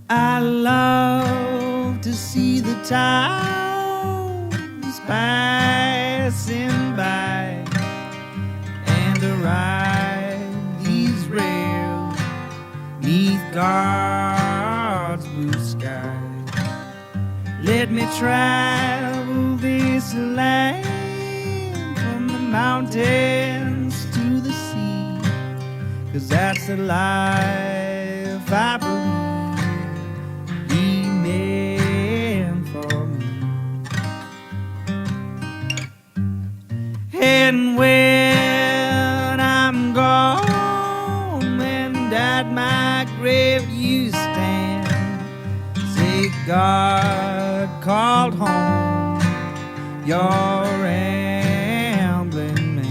I love to see the towns passing by and to ride these rails neath God's blue sky. Let me travel this land from the mountains to the sea, 'cause that's the life I believe He meant for me. And when I'm gone and at my grave you stand, say God called home your rambling man.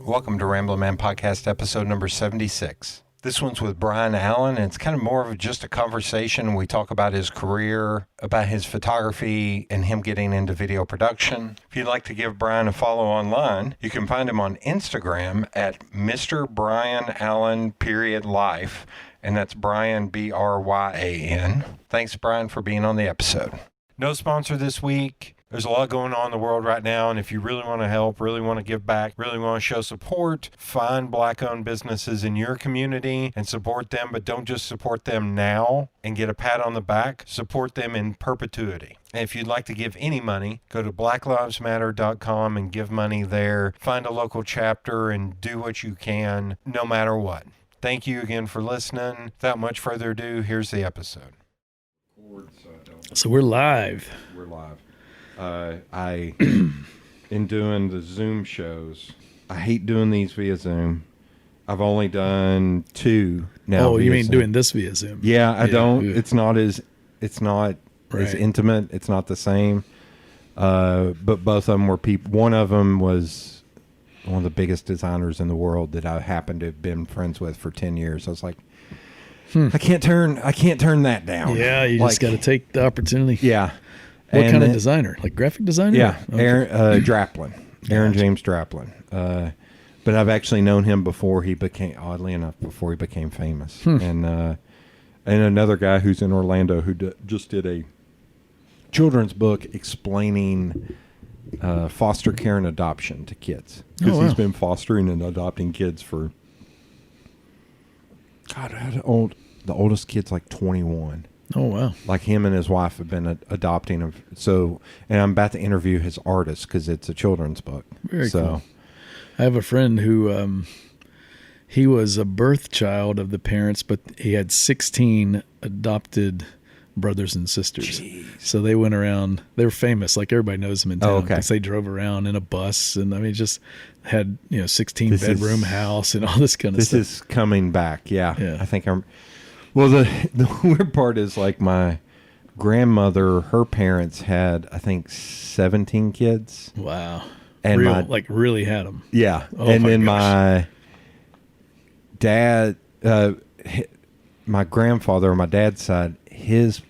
Welcome to Ramblin' Man Podcast, episode number 76. This one's with Bryan Allen, and it's kind of more of just a conversation. We talk about his career, about his photography, and him getting into video production. If you'd like to give Bryan a follow online, you can find him on Instagram at Mr. Bryan Allen _life, and that's Bryan, Bryan. Thanks, Bryan, for being on the episode. No sponsor this week. There's a lot going on in the world right now, and if you really want to help, really want to give back, really want to show support, find Black-owned businesses in your community and support them, but don't just support them now and get a pat on the back. Support them in perpetuity. And if you'd like to give any money, go to blacklivesmatter.com and give money there. Find a local chapter and do what you can, no matter what. Thank you again for listening. Without much further ado, here's the episode. So we're live. We're live. In doing the Zoom shows, I hate doing these via Zoom. I've only done 2 now. Oh, you mean Zoom. doing this via Zoom? Yeah, I don't. Yeah. It's not as Right. intimate. It's not the same. But both of them were people. One of them was one of the biggest designers in the world that I happened to have been friends with for 10 years. I was like, I can't turn that down. Yeah, you just got to take the opportunity. Yeah. What kind of designer? Like graphic designer? Yeah, Okay. Aaron Draplin. Aaron Gotcha. James Draplin. But I've actually known him before he became, oddly enough, before he became famous. And another guy who's in Orlando who just did a children's book explaining foster care and adoption to kids. Because he's been fostering and adopting kids for, God, the oldest kid's like 21. Oh, wow. Like him and his wife have been adopting him. So, and I'm about to interview his artist because it's a children's book. Very cool. I have a friend who, he was a birth child of the parents, but he had 16 adopted brothers and sisters. Jeez. So they went around. They were famous. Like everybody knows them in town. Oh, okay. Because they drove around in a bus, and I mean, just had 16 This bedroom house and all this kind of stuff. This is coming back. Yeah. Yeah. I think I'm. Well, the weird part is like my grandmother, her parents had, I think, 17 kids. Wow. And really had them. Yeah. Oh, and then gosh. my dad, my grandfather on my dad's side, his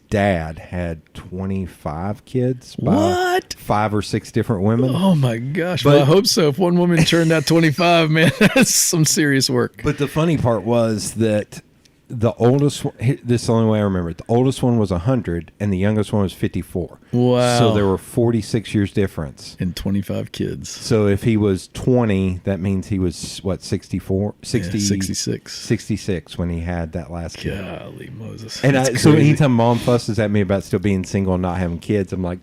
dad had 25 kids. By What? 5 or 6 different women. Oh my gosh. But- Well, I hope so. If one woman turned out 25, man, that's some serious work. But the funny part was that the oldest, this is the only way I remember it, the oldest one was 100 and the youngest one was 54. Wow. So there were 46 years difference. And 25 kids. So if he was 20, that means he was, 64? 60, Yeah, 66. 66 when he had that last kid. Golly Moses. And That's so crazy. anytime mom fusses at me about still being single and not having kids, I'm like,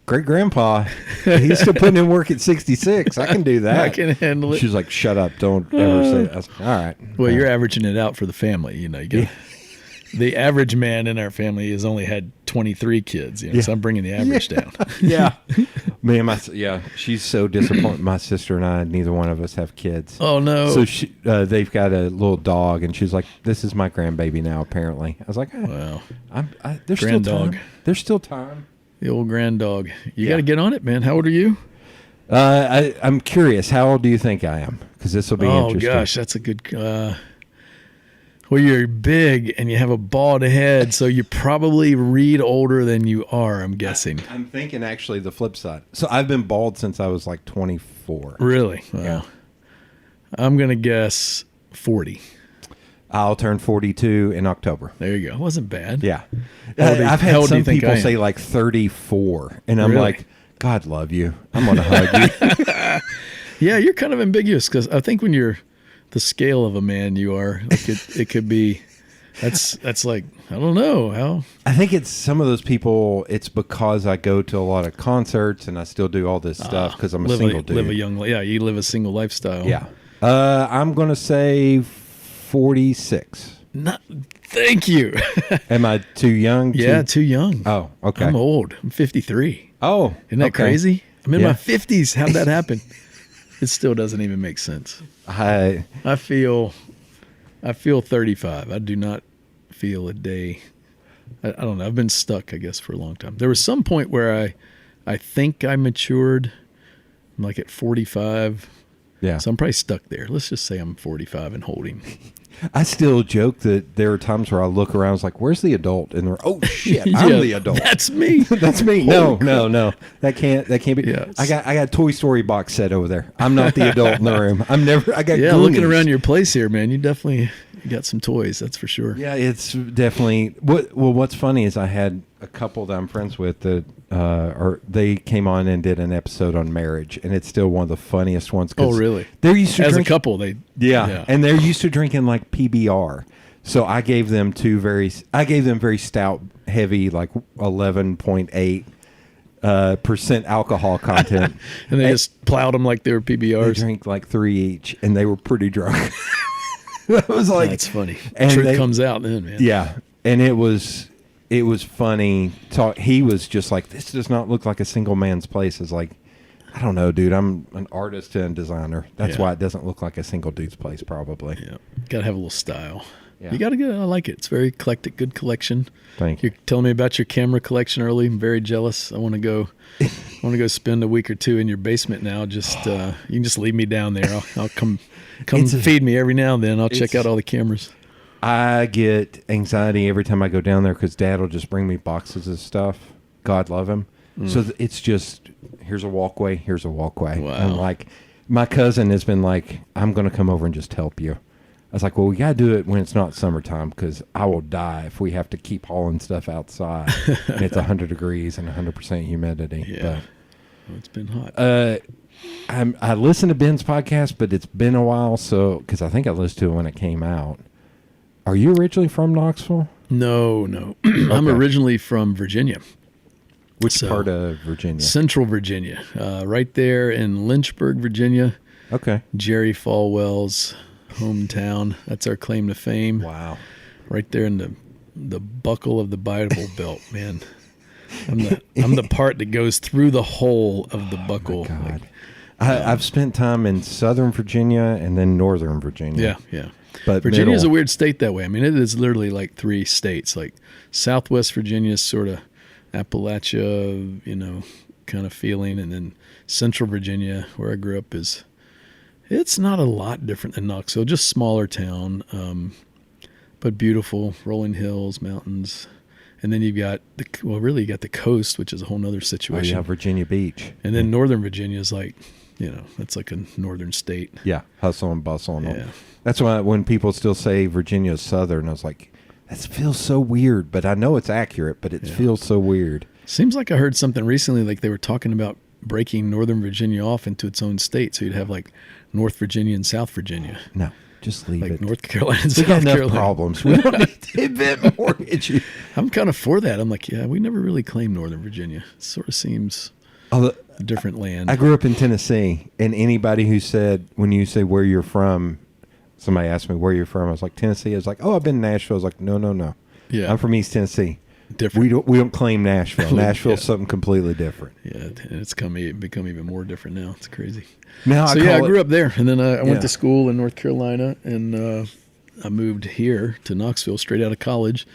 great grandpa, he's still putting in work at 66. I can do that. I can handle it. She's like, shut up. Don't ever say that. I was like, all right. Well, you're averaging it out for the family. You get the average man in our family has only had 23 kids. So I'm bringing the average down. Yeah. Man, she's so disappointed. My sister and I, neither one of us have kids. Oh, no. So they've got a little dog, and she's like, this is my grandbaby now, apparently. I was like, Wow. There's still Granddog. time. There's still time. The old grand dog. You got to get on it, man. How old are you? I'm curious. How old do you think I am? Because this will be interesting. Oh, gosh. That's a good... Well, you're big and you have a bald head, so you probably read older than you are, I'm guessing. I'm thinking actually the flip side. So I've been bald since I was like 24. Really? Wow. Yeah. I'm going to guess 40. I'll turn 42 in October. There you go. It wasn't bad. Yeah. how I've had old do you some think people I am? say like 34, and I'm Really? like, God love you. I'm going to hug you. Yeah, you're kind of ambiguous because I think when you're the scale of a man you are, like it could be, that's like, I don't know how. I think it's some of those people, it's because I go to a lot of concerts and I still do all this stuff because I'm a single dude. You live a single lifestyle. Yeah. I'm going to say 46. Thank you. Am I too young? Yeah, too young. Oh, okay. I'm old. I'm 53. Oh, Isn't that okay. crazy? I'm in Yeah. my 50s. How'd that happen? It still doesn't even make sense. I feel 35. I do not feel a day. I don't know. I've been stuck, I guess, for a long time. There was some point where I think I matured, like at 45. Yeah. So I'm probably stuck there. Let's just say I'm 45 and holding. I still joke that there are times where I look around, it's like, where's the adult? And they're, oh shit, Yeah, I'm the adult. That's me. That's me. No. That can't be. Yeah, I got a Toy Story box set over there. I'm not the adult in the room. I got Yeah, Goonies. looking around your place here, man, you got some toys, that's for sure. Yeah, it's definitely what's funny is I had a couple that I'm friends with that they came on and did an episode on marriage, and it's still one of the funniest ones. Oh, really? They're used to As drink, a couple, yeah, and they're used to drinking like PBR. So I gave them very stout, heavy, like 11.8 percent alcohol content, And they just plowed them like they were they PBRs. drank like 3 each, and they were pretty drunk. I was like, That's funny. and Truth comes out then, man. yeah, and it was funny. He was just like, this does not look like a single man's place. It's like, I don't know, dude. I'm an artist and designer. That's Yeah. why it doesn't look like a single dude's place, probably. Yeah. Got to have a little style. Yeah. You got to get it. I like it. It's very eclectic, good collection. Thank you. You're telling me about your camera collection early. I'm very jealous. I want to go spend a week or two in your basement now. Just you can just leave me down there. I'll come feed me every now and then. I'll check out all the cameras. I get anxiety every time I go down there because Dad will just bring me boxes of stuff. God love him. So it's just, here's a walkway. Wow. And like, my cousin has been like, I'm going to come over and just help you. I was like, well, we got to do it when it's not summertime because I will die if we have to keep hauling stuff outside and it's 100 degrees and 100% humidity. Yeah. Oh, it's been hot. I listened to Ben's podcast, but it's been a while. So, because I think I listened to it when it came out. Are you originally from Knoxville? No. I'm Okay. originally from Virginia. Which part of Virginia? Central Virginia. Right there in Lynchburg, Virginia. Okay. Jerry Falwell's hometown. That's our claim to fame. Wow. Right there in the buckle of the Bible Belt, man. I'm the part that goes through the hole of the buckle. God. Like, I've spent time in Southern Virginia and then Northern Virginia. yeah. But Virginia is a middle. weird state that way. I mean, it is literally like 3 states. Like Southwest Virginia is sort of Appalachia, kind of feeling, and then Central Virginia, where I grew up, it's not a lot different than Knoxville. Just smaller town, but beautiful, rolling hills, mountains, and then you've got you got the coast, which is a whole nother Oh, situation. yeah, Virginia Beach. And then Northern Virginia is like, that's like a northern state. Yeah, hustle and bustle. And all. Yeah. That's why when people still say Virginia is Southern, I was like, that feels so weird. But I know it's accurate, but it feels so weird. Seems like I heard something recently, like they were talking about breaking Northern Virginia off into its own state. So you'd have like North Virginia and South Virginia. No, just leave Like it. North Carolina and We got South enough Carolina. problems. We don't need to invent more issues. I'm kind of for that. I'm like, yeah, we never really claimed Northern Virginia. It sort of seems Although, a different land. I grew up in Tennessee, and anybody who said, when you say where you're from, somebody asked me where you're from, I was like, Tennessee. I was like, oh, I've been in Nashville. I was like, no. Yeah. I'm from East Tennessee. Different. We don't claim Nashville. Nashville's Yeah. something completely different. Yeah, and it's become even more different now. It's crazy. Now So I grew up there, and then I Yeah. went to school in North Carolina, and I moved here to Knoxville straight out of college.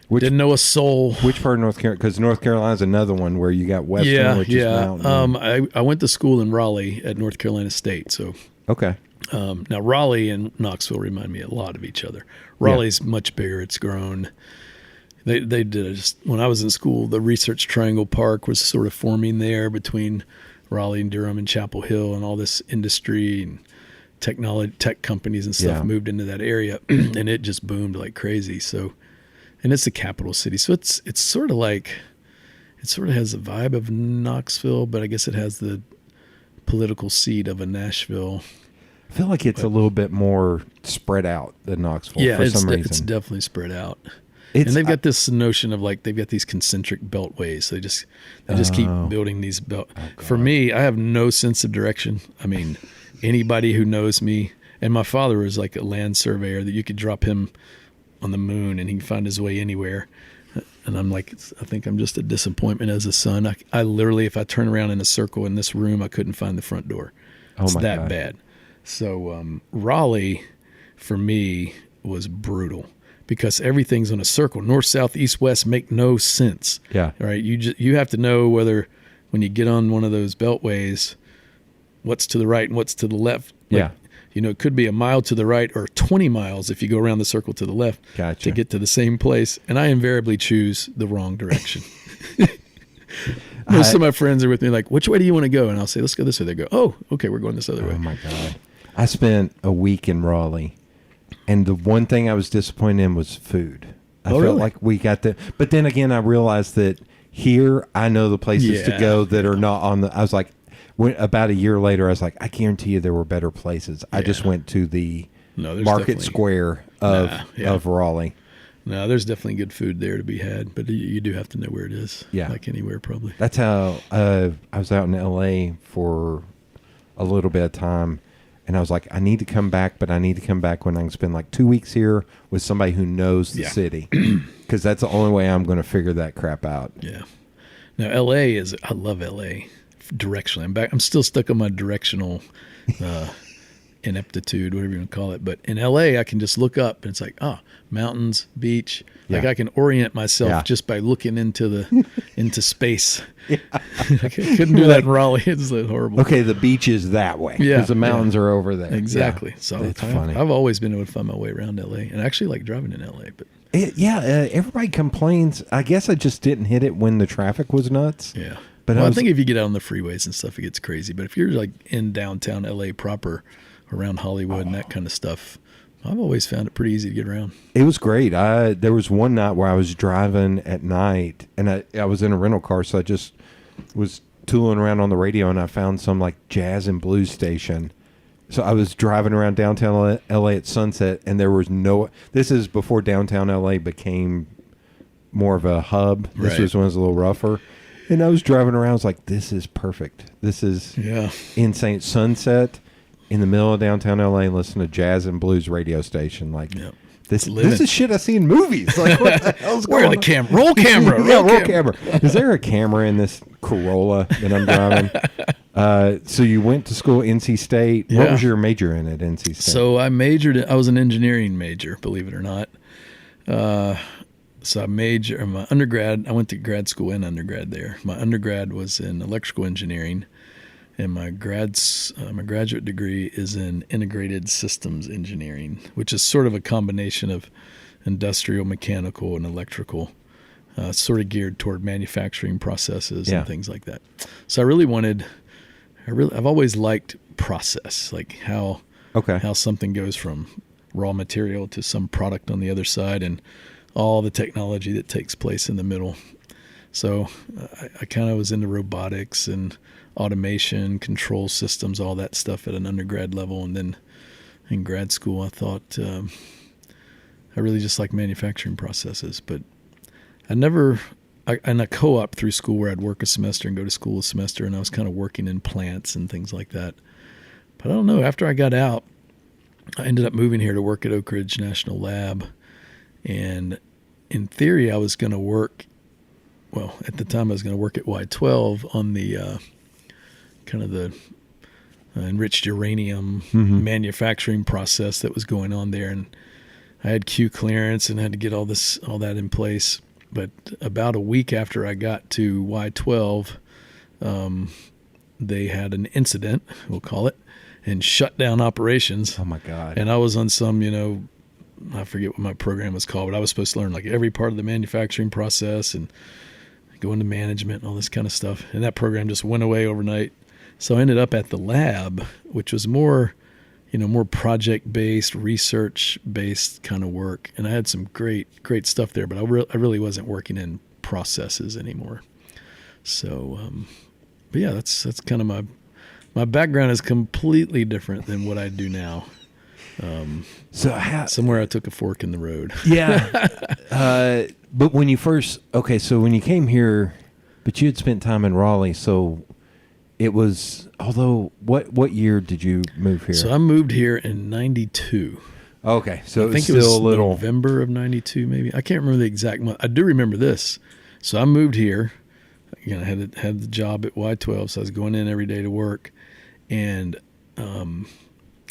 Didn't know a soul. Which part of North Carolina? Because North Carolina's another one where you got Western, which is mountain. I went to school in Raleigh at North Carolina State. So Okay. Now, Raleigh and Knoxville remind me a lot of each other. Raleigh's much bigger. It's grown. They did when I was in school, the Research Triangle Park was sort of forming there between Raleigh and Durham and Chapel Hill, and all this industry and tech companies and stuff moved into that area, and it just boomed like crazy. So, and it's the capital city, so it's sort of like, it sort of has the vibe of Knoxville, but I guess it has the political seat of a Nashville. I feel like it's a little bit more spread out than Knoxville for some reason. It's definitely spread out. And they've got this notion of like, they've got these concentric beltways. They just keep building these belt. For me, I have no sense of direction. I mean, anybody who knows me, and my father was like a land surveyor that you could drop him on the moon and he can find his way anywhere. And I'm like, I think I'm just a disappointment as a son. I literally, if I turn around in a circle in this room, I couldn't find the front door. It's that bad. So Raleigh, for me, was brutal because everything's on a circle. North, south, east, west make no sense. Yeah. Right. You have to know whether when you get on one of those beltways, what's to the right and what's to the left. Like, it could be a mile to the right or 20 miles if you go around the circle to the left to get to the same place. And I invariably choose the wrong direction. Most of my friends are with me like, which way do you want to go? And I'll say, let's go this way. They go, oh, okay, we're going this other way. Oh, my God. I spent a week in Raleigh, and the one thing I was disappointed in was food. I felt like we got the... But then again, I realized that here, I know the places to go that are not on the... I was like... About a year later, I was like, I guarantee you there were better places. I just went to the Market Square of Raleigh. No, there's definitely good food there to be had, but you do have to know where it is. Yeah. Like anywhere, probably. That's how I was out in L.A. for a little bit of time, and I was like, I need to come back, but I need to come back when I can spend like 2 weeks here with somebody who knows the city, because that's the only way I'm going to figure that crap out. Yeah. Now, L.A. I love L.A. directionally. I'm still stuck on my directional ineptitude, whatever you want to call it. But in LA, I can just look up and it's like, mountains, beach. Like I can orient myself just by looking into space. I couldn't do that in Raleigh. It's horrible. Okay, the beach is that way because the mountains are over there. Exactly. So it's funny. I've always been able to find my way around LA, and I actually like driving in LA. But everybody complains. I guess I just didn't hit it when the traffic was nuts. Yeah. But I think if you get out on the freeways and stuff, it gets crazy. But if you're like in downtown LA proper, around Hollywood and that kind of stuff, I've always found it pretty easy to get around. It was great. There was one night where I was driving at night, and I was in a rental car, so I just was tooling around on the radio, and I found some like jazz and blues station. So I was driving around downtown LA at sunset, and there was this is before downtown LA became more of a hub. This was when it was a little rougher. And I was driving around. I was like, this is perfect. This is insane. Sunset in the middle of downtown LA and listen to jazz and blues radio station. Like, this is shit I see in movies. Like, what the hell's going on? Where are the camera? Roll camera. Roll camera. Is there a camera in this Corolla that I'm driving? So you went to school at NC State. What was your major in at NC State? So I was an engineering major, believe it or not. So my undergrad, I went to grad school and undergrad there. My undergrad was in electrical engineering, and my graduate degree is in integrated systems engineering, which is sort of a combination of industrial, mechanical, and electrical, sort of geared toward manufacturing processes and things like that. So I've always liked process, like how something goes from raw material to some product on the other side, and all the technology that takes place in the middle. So I kind of was into robotics and automation, control systems, all that stuff at an undergrad level. And then in grad school, I thought I really just like manufacturing processes. But and I co-op through school where I'd work a semester and go to school a semester, and I was kind of working in plants and things like that. But I don't know, after I got out, I ended up moving here to work at Oak Ridge National Lab. And in theory, I was going to work, at the time I was going to work at Y12 on the kind of the enriched uranium manufacturing process that was going on there. And I had Q clearance and had to get all that in place. But about a week after I got to Y12, they had an incident, we'll call it, and shut down operations. Oh my God. And I was on some, I forget what my program was called, but I was supposed to learn like every part of the manufacturing process and go into management and all this kind of stuff. And that program just went away overnight. So I ended up at the lab, which was more project-based, research-based kind of work. And I had some great stuff there, but I really wasn't working in processes anymore. So, but yeah, that's kind of my background is completely different than what I do now. Somewhere I took a fork in the road. Yeah. But when you when you came here, but you had spent time in Raleigh, so it was, although, what year did you move here? So I moved here in 92. Okay. So I think it was November of 92, maybe. I can't remember the exact month. I do remember this. So I moved here. I had the job at Y12, so I was going in every day to work. And I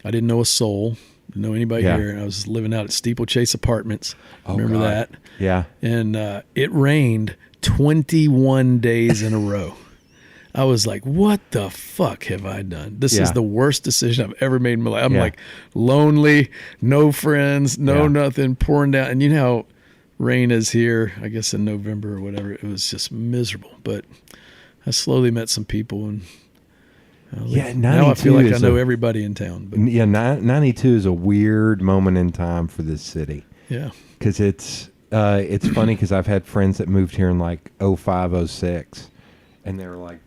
didn't know a soul. Didn't know anybody here. And I was living out at Steeplechase Apartments. Remember that? Yeah. And it rained 21 days in a row. I was like, what the fuck have I done? This is the worst decision I've ever made in my life. I'm like lonely, no friends, nothing, pouring down. And you know how rain is here, I guess in November or whatever. It was just miserable. But I slowly met some people, and now I feel like I know everybody in town. But 92 is a weird moment in time for this city. Yeah. Because it's funny because I've had friends that moved here in like 05, 06, and they were like,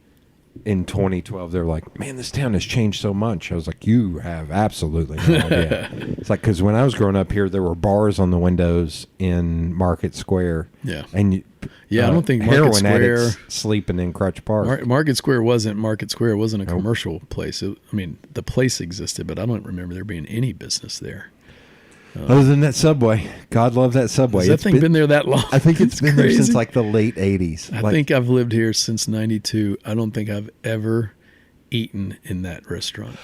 in 2012, they're like, man, this town has changed so much. I was like, you have absolutely no idea. It's like, because when I was growing up here, there were bars on the windows in Market Square. Yeah. And I don't think heroin Market Square addicts sleeping in Crutch Park. Market Square wasn't a commercial place. The place existed, but I don't remember there being any business there. Other than that subway. God love that subway. Has that thing been there that long? I think it's been there since like the late 80s. I think I've lived here since 92. I don't think I've ever eaten in that restaurant.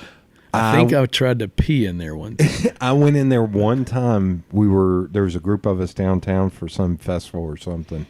I think I tried to pee in there one time. I went in there one time. There was a group of us downtown for some festival or something,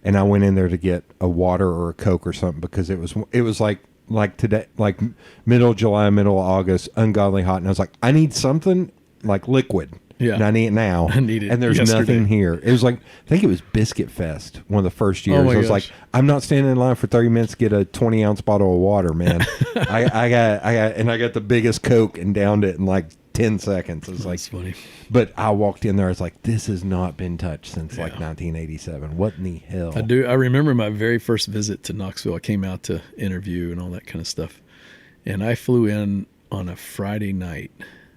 and I went in there to get a water or a Coke or something because it was like today, like middle of July, middle of August, ungodly hot, and I was like, I need something like liquid. Yeah. And I need it now. I need it. And there's nothing here. It was like, I think it was Biscuit Fest, one of the first years. I was like, I'm not standing in line for 30 minutes to get a 20-ounce bottle of water, man. I got the biggest Coke and downed it in like 10 seconds. It was like, funny. But I walked in there, I was like, this has not been touched since like 1987. What in the hell? I remember my very first visit to Knoxville. I came out to interview and all that kind of stuff. And I flew in on a Friday night.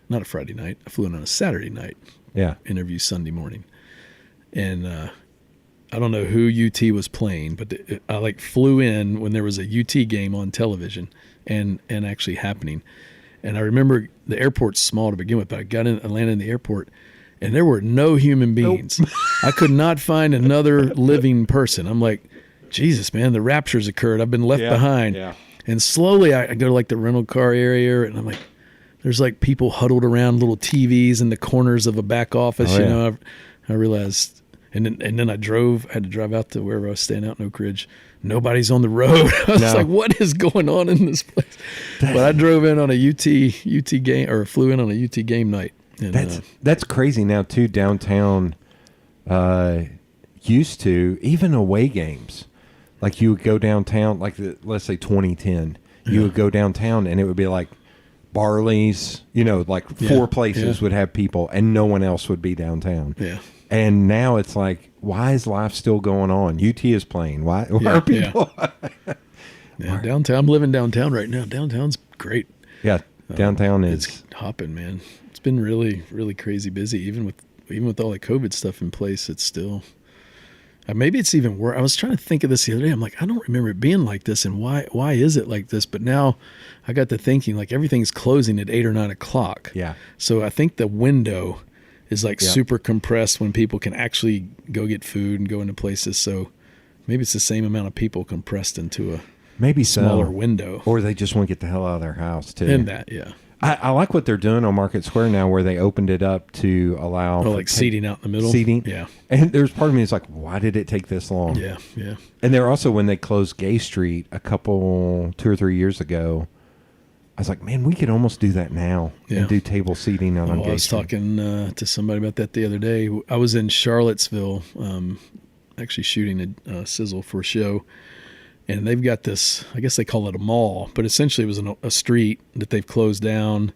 Not a Friday night. I flew in on a Saturday night. Yeah. Interview Sunday morning. And I don't know who UT was playing, but I flew in when there was a UT game on television and actually happening. And I remember the airport's small to begin with, but I landed in the airport, and there were no human beings. Nope. I could not find another living person. I'm like, Jesus, man, the rapture's occurred. I've been left behind. Yeah. And slowly I go to like the rental car area, and I'm like, there's like people huddled around little TVs in the corners of a back office. I realized, and then I had to drive out to wherever I was staying out in Oak Ridge. Nobody's on the road. I was like, what is going on in this place? But I drove in on a UT game, or flew in on a UT game night. And, that's crazy now too. Downtown used to, even away games, like you would go downtown, like let's say 2010, you would go downtown and it would be like Barley's, like four places would have people and no one else would be downtown. Yeah. And now it's like, why is life still going on? UT is playing. Why are people? Downtown. I'm living downtown right now. Downtown's great. Yeah, downtown is it's hopping, man. It's been really, really crazy busy. Even with all the COVID stuff in place, it's still. Maybe it's even worse. I was trying to think of this the other day. I'm like, I don't remember it being like this, and why is it like this? But now I got to thinking, like everything's closing at 8 or 9 o'clock. Yeah. So I think the window is like super compressed when people can actually go get food and go into places. So maybe it's the same amount of people compressed into a smaller window. Or they just want to get the hell out of their house too. And that, yeah. I like what they're doing on Market Square now, where they opened it up to allow seating out in the middle. Seating, yeah. And there's part of me that's like, why did it take this long? Yeah, yeah. And they're also, when they closed Gay Street 2 or 3 years ago, I was like, man, we could almost do that now and do table seating on I was talking to somebody about that the other day. I was in Charlottesville, actually shooting a sizzle for a show, and they've got this, I guess they call it a mall, but essentially it was a street that they've closed down,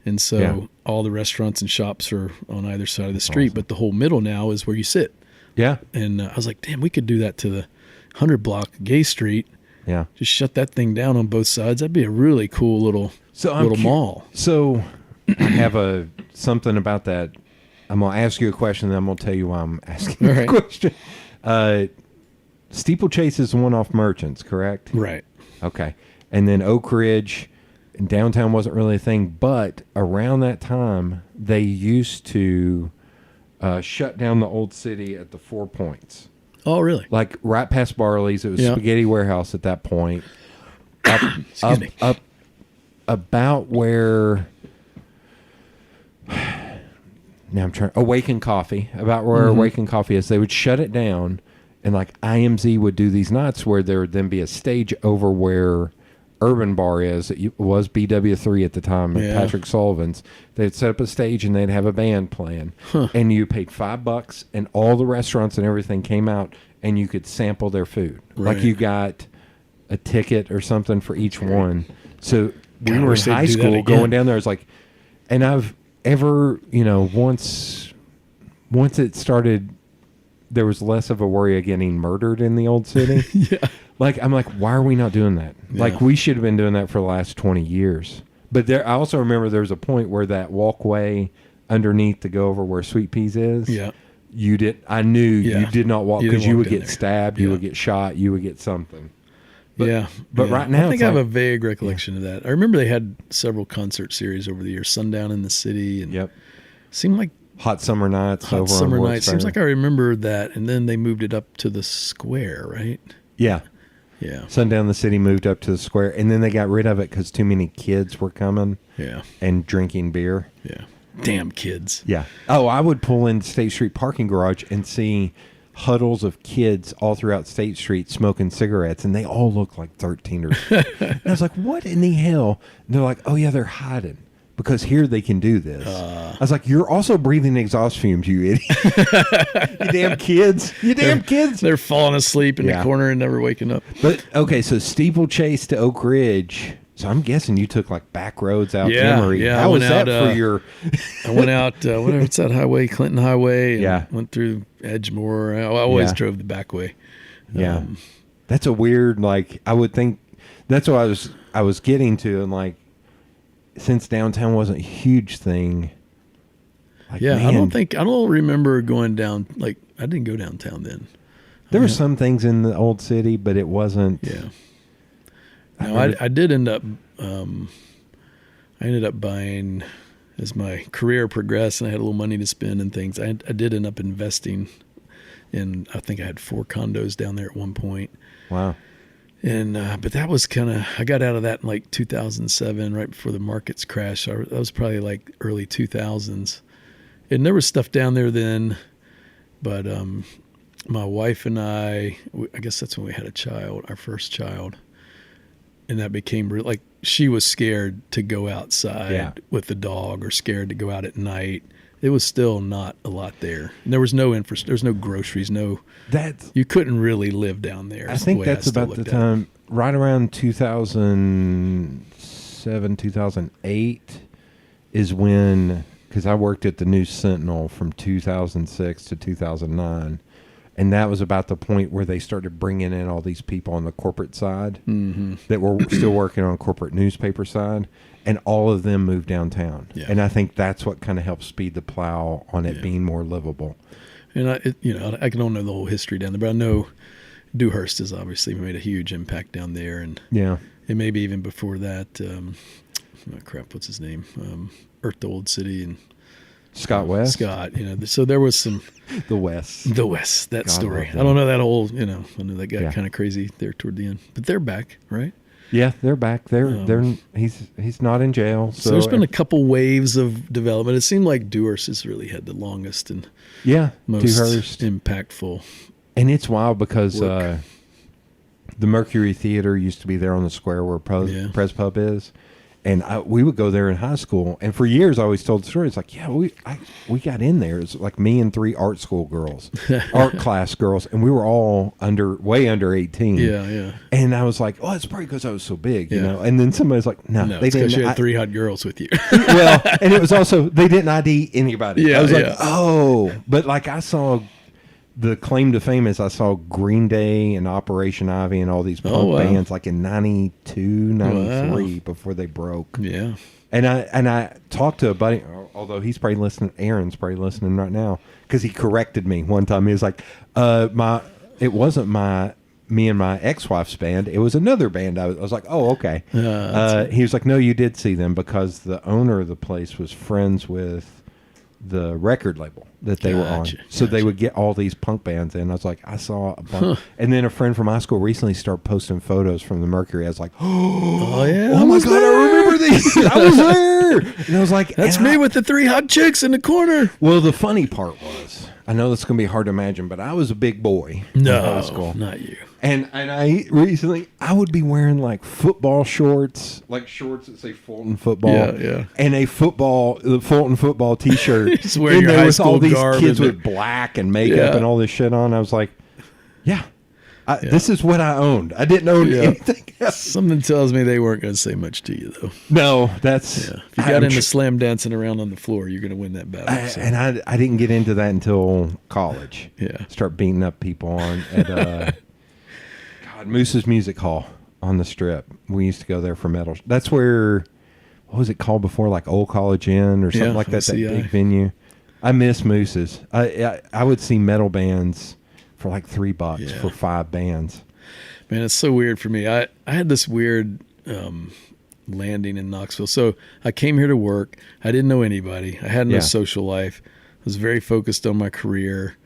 and so all the restaurants and shops are on either side of the street, but the whole middle now is where you sit. Yeah. And I was like, damn, we could do that to the 100 block Gay Street. Yeah. Just shut that thing down on both sides. That'd be a really cool little mall. So I have something about that. I'm going to ask you a question, and then I'm going to tell you why I'm asking the question. Steeplechase is one-off merchants, correct? Right. Okay. And then Oak Ridge and downtown wasn't really a thing, but around that time, they used to shut down the old city at the 4 Points. Oh, really? Like right past Barley's. It was Spaghetti Warehouse at that point. Up about where... Now I'm trying... Awaken Coffee. About where Awaken Coffee is. They would shut it down, and like IMZ would do these nights where there would then be a stage over where Urban Bar is. It was BW3 at the time, Patrick Sullivan's. They'd set up a stage and they'd have a band playing. And you paid $5 and all the restaurants and everything came out and you could sample their food. Right. Like you got a ticket or something for each one. So we were in high school going down there. It's like, and I've ever, once it started, there was less of a worry of getting murdered in the old city. I'm like, why are we not doing that? Like, we should have been doing that for the last 20 years. But I also remember there was a point where that walkway underneath to go over where Sweet Peas is. I knew you did not walk because you would get stabbed, you would get shot, you would get something. But, But right now, I think I have a vague recollection of that. I remember they had several concert series over the years, Sundown in the City, and seemed like Hot Summer Nights. Seems like I remember that, and then they moved it up to the Square, right? Yeah. Sundown in the City moved up to the Square, and then they got rid of it because too many kids were coming. And drinking beer. Damn kids. Oh, I would pull into State Street parking garage and see huddles of kids all throughout State Street smoking cigarettes, and they all look like 13 or and I was like, what in the hell? And they're like, oh yeah, they're hiding because here they can do this. I was like, you're also breathing exhaust fumes, you idiot. You damn kids. They're falling asleep in the corner and never waking up. But okay, so Steeplechase to Oak Ridge. So I'm guessing you took like back roads out to Emory. How was that for your... I went out, whatever it's that highway, Clinton Highway, and went through Edgemore. I always drove the back way. That's a weird, I would think, that's what I was getting to, and since downtown wasn't a huge thing. I don't remember going down, I didn't go downtown then. There were some things in the old city, but it wasn't... No, I did end up. I ended up buying as my career progressed, and I had a little money to spend and things. I did end up investing in. I think I had 4 condos down there at one point. Wow. And but that was kind of. I got out of that in 2007, right before the markets crashed. That was probably early 2000s, and there was stuff down there then, but my wife and I guess that's when we had a child, our first child. And that became she was scared to go outside with the dog or scared to go out at night. It was still not a lot there. And there was no infrastructure. There was no groceries. You couldn't really live down there. I think that's about the time, right around 2007, 2008 is when, because I worked at the News Sentinel from 2006 to 2009. And that was about the point where they started bringing in all these people on the corporate side that were still working on corporate newspaper side, and all of them moved downtown. And I think that's what kind of helped speed the plow on it being more livable. And I don't know the whole history down there, but I know Dewhurst has obviously made a huge impact down there, and maybe even before that. What's his name? Earth the Old City and. Scott West? Scott, so there was some... The West, that story. I don't know that whole, I know that got kind of crazy there toward the end. But they're back, right? Yeah, they're back. He's not in jail. So there's been a couple waves of development. It seemed like Dewhurst has really had the longest and most Dewhurst. Impactful. And it's wild because the Mercury Theater used to be there on the square where Prez Pub is. And we would go there in high school. And for years, I always told the story. It's like, yeah, we got in there. It's like me and 3 art school girls, art class girls. And we were all way under 18. Yeah, yeah. And I was like, oh, it's probably because I was so big, you know. And then somebody's like, no, No, they it's because didn't. you had 3 hot girls with you. Well, and it was also, they didn't ID anybody. Yeah, I was like, yeah. oh. But like I saw, the claim to fame is I saw Green Day and Operation Ivy and all these punk bands like in 92, 93 before they broke. Yeah. And I talked to a buddy, although he's probably listening, Aaron's probably listening right now, because he corrected me one time. He was like, it wasn't me and my ex-wife's band. It was another band. I was like, oh, okay. He was like, no, you did see them because the owner of the place was friends with the record label that they were on. So they would get all these punk bands in. I was like, I saw a bunch. And then a friend from high school recently started posting photos from the Mercury. I was like, oh yeah. Oh my God, I remember these. I was there. And I was like, That's me with the 3 hot chicks in the corner. Well, the funny part was, I know that's going to be hard to imagine, but I was a big boy in high school. Not you. And I recently, I would be wearing like football shorts, like shorts that say Fulton football. Yeah. And the Fulton football T-shirt. Just wearing your there high was all school these garb kids and with black and makeup and all this shit on. I was like, this is what I owned. I didn't own anything else. Something tells me they weren't going to say much to you, though. No, that's... Yeah. If you got into slam dancing around on the floor, you're going to win that battle. And I didn't get into that until college. Yeah. Start beating up people at Moose's Music Hall on the Strip. We used to go there for metal. That's where, what was it called before, like Old College Inn or something like that, OCI. that big venue. I miss Moose's. I would see metal bands for like $3 for 5 bands. Man, it's so weird for me. I had this weird landing in Knoxville. So I came here to work. I didn't know anybody. I had no social life. I was very focused on my career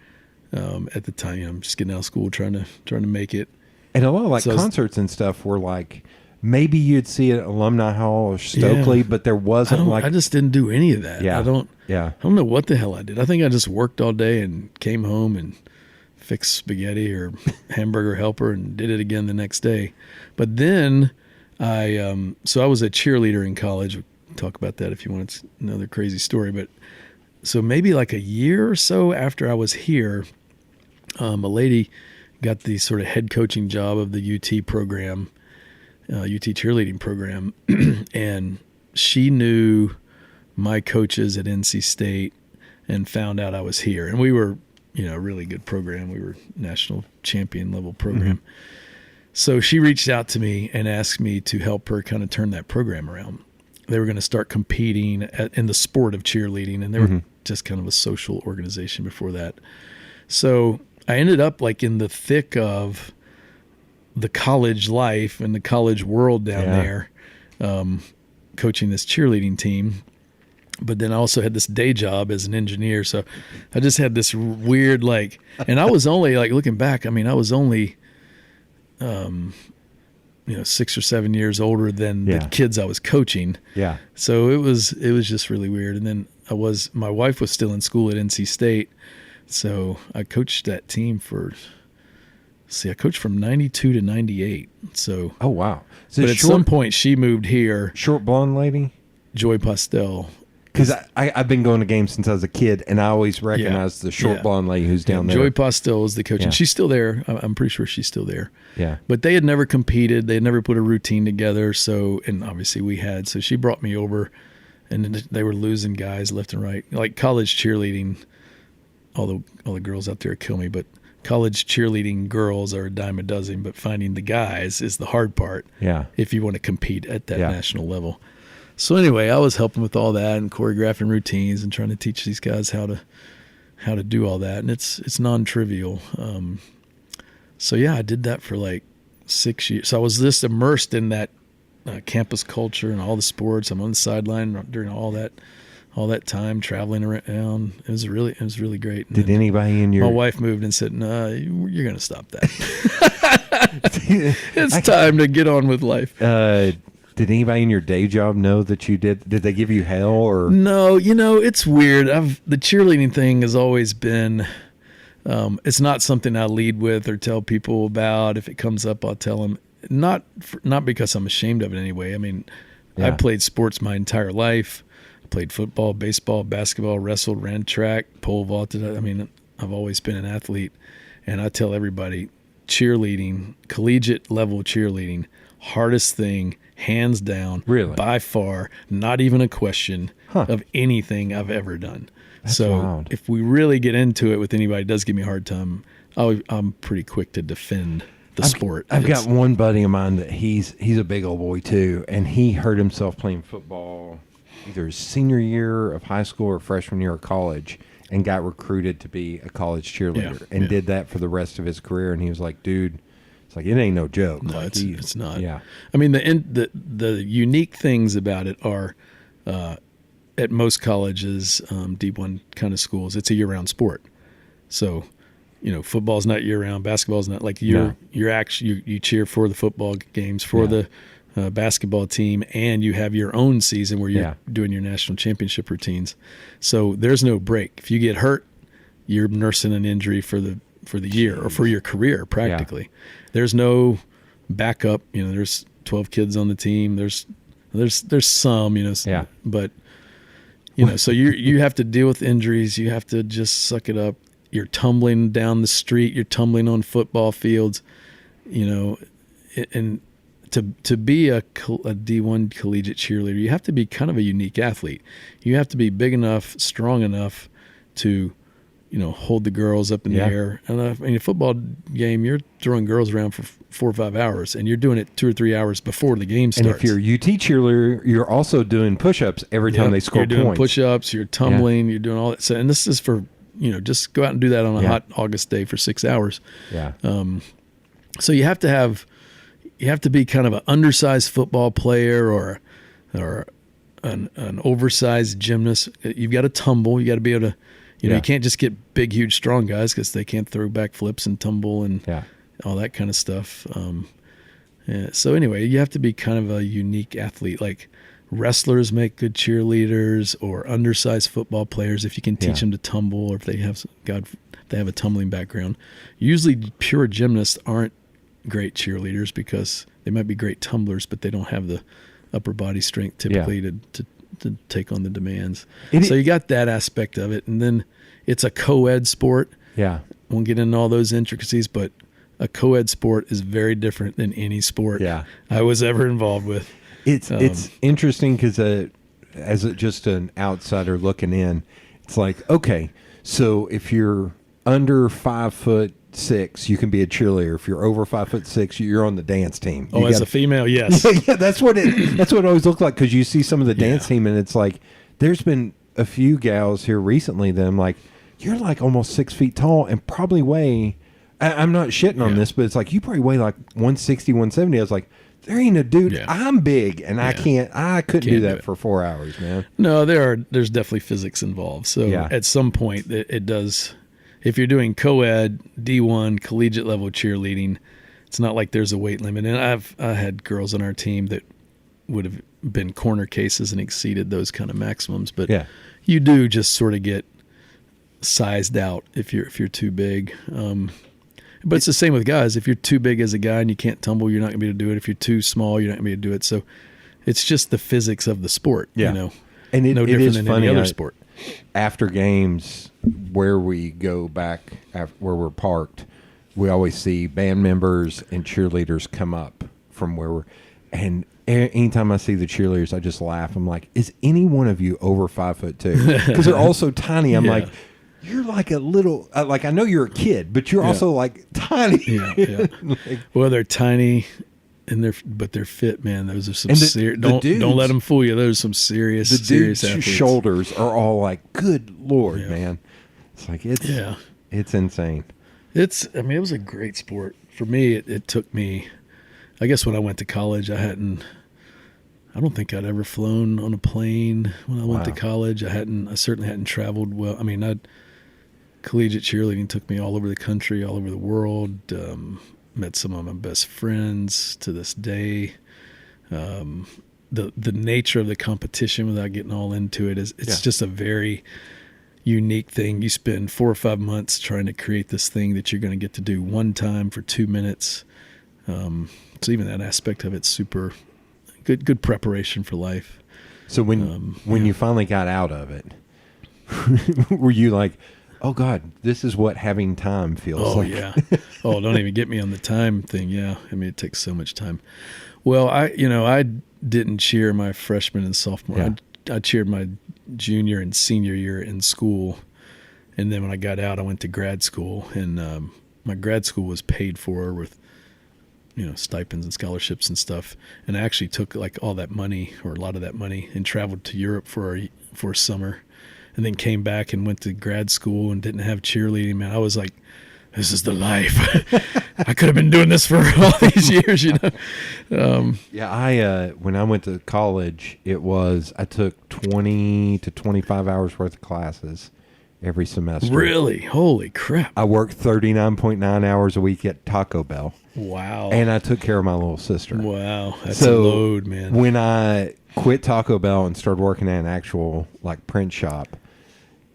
at the time. I'm just getting out of school, trying to make it. And a lot of concerts and stuff were like, maybe you'd see it at Alumni Hall or Stokely, but there wasn't I just didn't do any of that. Yeah. I don't know what the hell I did. I think I just worked all day and came home and fixed spaghetti or hamburger helper and did it again the next day. But then I was a cheerleader in college. We'll talk about that if you want. It's another crazy story. But so maybe like a year or so after I was here, a lady got the sort of head coaching job of the UT program, UT cheerleading program. And she knew my coaches at NC State and found out I was here. And we were, a really good program. We were national champion level program. Mm-hmm. So she reached out to me and asked me to help her kind of turn that program around. They were going to start competing in the sport of cheerleading, and they were just kind of a social organization before that. So I ended up like in the thick of the college life and the college world down there, coaching this cheerleading team. But then I also had this day job as an engineer. So I just had this weird, and I was only, looking back, I was only, 6 or 7 years older than the kids I was coaching. Yeah. So it was just really weird. And then my wife was still in school at NC State. So I coached that team I coached from 92 to 98. So. Oh, wow. But at some point she moved here. Short blonde lady? Joy Postel. Because I've been going to games since I was a kid, and I always recognize the short blonde lady who's down there. Joy Postel is the coach, and she's still there. I'm pretty sure she's still there. Yeah. But they had never competed. They had never put a routine together. So, and obviously we had. So she brought me over, and they were losing guys left and right. Like college cheerleading, all the girls out there kill me, but college cheerleading girls are a dime a dozen, but finding the guys is the hard part. Yeah. If you want to compete at that national level. So anyway, I was helping with all that and choreographing routines and trying to teach these guys how to do all that, and it's non-trivial. So I did that for 6 years. So I was just immersed in that campus culture and all the sports. I'm on the sideline during all that time traveling around. It was really great. And did anybody in your... My wife moved and said, "No, you're going to stop that. It's time to get on with life." Did anybody in your day job know that you did? Did they give you hell or? No, it's weird. The cheerleading thing has always been, it's not something I lead with or tell people about. If it comes up, I'll tell them. Not because I'm ashamed of it anyway. I played sports my entire life. I played football, baseball, basketball, wrestled, ran track, pole vaulted. I mean, I've always been an athlete. And I tell everybody, cheerleading, collegiate level cheerleading, hardest thing, hands down, really, by far, not even a question of anything I've ever done. That's so wild. If we really get into it with anybody that does give me a hard time, I'm pretty quick to defend the sport. I've got one buddy of mine that he's a big old boy too, and he hurt himself playing football either his senior year of high school or freshman year of college, and got recruited to be a college cheerleader, and did that for the rest of his career. And he was like, dude, it's like, it ain't no joke. No, like, it's not. Yeah. I mean, the unique things about it are, at most colleges, D1 kind of schools, it's a year-round sport. So, football's not year-round, basketball's not. Like you cheer for the football games, for the basketball team, and you have your own season where you're doing your national championship routines. So there's no break. If you get hurt, you're nursing an injury for the year or for your career practically. There's no backup. There's 12 kids on the team. There's some, but so you have to deal with injuries. You have to just suck it up. You're tumbling down the street. You're tumbling on football fields, and to be a D1 collegiate cheerleader, you have to be kind of a unique athlete. You have to be big enough, strong enough to, hold the girls up in the air. And a football game, you're throwing girls around for 4 or 5 hours, and you're doing it 2 or 3 hours before the game starts. And if you're UT cheerleader, you're also doing push-ups every time they score points. You're doing push-ups, you're tumbling, you're doing all that. So, and this is for, just go out and do that on a hot August day for 6 hours. Yeah. So you have to be kind of an undersized football player or an oversized gymnast. You've got to tumble. You got to be able to, you can't just get big, huge, strong guys because they can't throw back flips and tumble and all that kind of stuff. So anyway, you have to be kind of a unique athlete. Like wrestlers make good cheerleaders, or undersized football players if you can teach them to tumble, or if they have a tumbling background. Usually pure gymnasts aren't great cheerleaders because they might be great tumblers, but they don't have the upper body strength typically to take on the demands. So you got that aspect of it. And then it's a co-ed sport. Yeah. Won't get into all those intricacies, but a co-ed sport is very different than any sport I was ever involved with. It's interesting because just an outsider looking in, it's like, okay, so if you're under 5'6", you can be a cheerleader. If you're over 5'6", you're on the dance team. As a female, yes. That's what it always looked like, because you see some of the dance team, and it's like, there's been a few gals here recently that I'm like, you're like almost 6 feet tall and probably weigh, I'm not shitting on this, but it's like, you probably weigh like 160, 170. I was like, there ain't a dude. Yeah. I'm big, and I couldn't do that for 4 hours, man. No, there's definitely physics involved. So at some point it does. If you're doing co-ed, D1, collegiate level cheerleading, it's not like there's a weight limit. And I had girls on our team that would have been corner cases and exceeded those kind of maximums. But you do just sort of get sized out if you're too big. But it's the same with guys. If you're too big as a guy and you can't tumble, you're not going to be able to do it. If you're too small, you're not going to be able to do it. So it's just the physics of the sport, And no it different is than funny, any other sport. After games, where we go back, where we're parked, we always see band members and cheerleaders come up from where we're, and anytime I see the cheerleaders, I just laugh. I'm like, is any one of you over 5'2"? Because they're all so tiny. I'm like, you're like a little, like, I know you're a kid, but you're also like tiny. Like, well, they're tiny. But they're fit, man. Those are some serious. Don't let them fool you. Those are some serious athletes. Shoulders are all like, good Lord, man. It's like it's insane. I mean, it was a great sport for me. It took me. I guess when I went to college, I don't think I'd ever flown on a plane when I went to college. I certainly hadn't traveled well. I mean, collegiate cheerleading took me all over the country, all over the world. Met some of my best friends to this day. The nature of the competition, without getting all into it, it's just a very unique thing. You spend 4 or 5 months trying to create this thing that you're going to get to do one time for 2 minutes. So even that aspect of it's super good preparation for life. So when you finally got out of it, were you like, oh God, this is what having time feels like? Yeah. Oh, don't even get me on the time thing. Yeah. I mean, it takes so much time. Well, I didn't cheer my freshman and sophomore. Yeah. I cheered my junior and senior year in school. And then when I got out, I went to grad school, and my grad school was paid for with, stipends and scholarships and stuff. And I actually took like all that money, or a lot of that money, and traveled to Europe for a summer, and then came back and went to grad school and didn't have cheerleading. Man, I was like, this is the life. I could have been doing this for all these years, Yeah, when I went to college, I took 20 to 25 hours worth of classes every semester. Really? Holy crap. I worked 39.9 hours a week at Taco Bell. Wow. And I took care of my little sister. Wow. That's a load, man. When I quit Taco Bell and started working at an actual like print shop,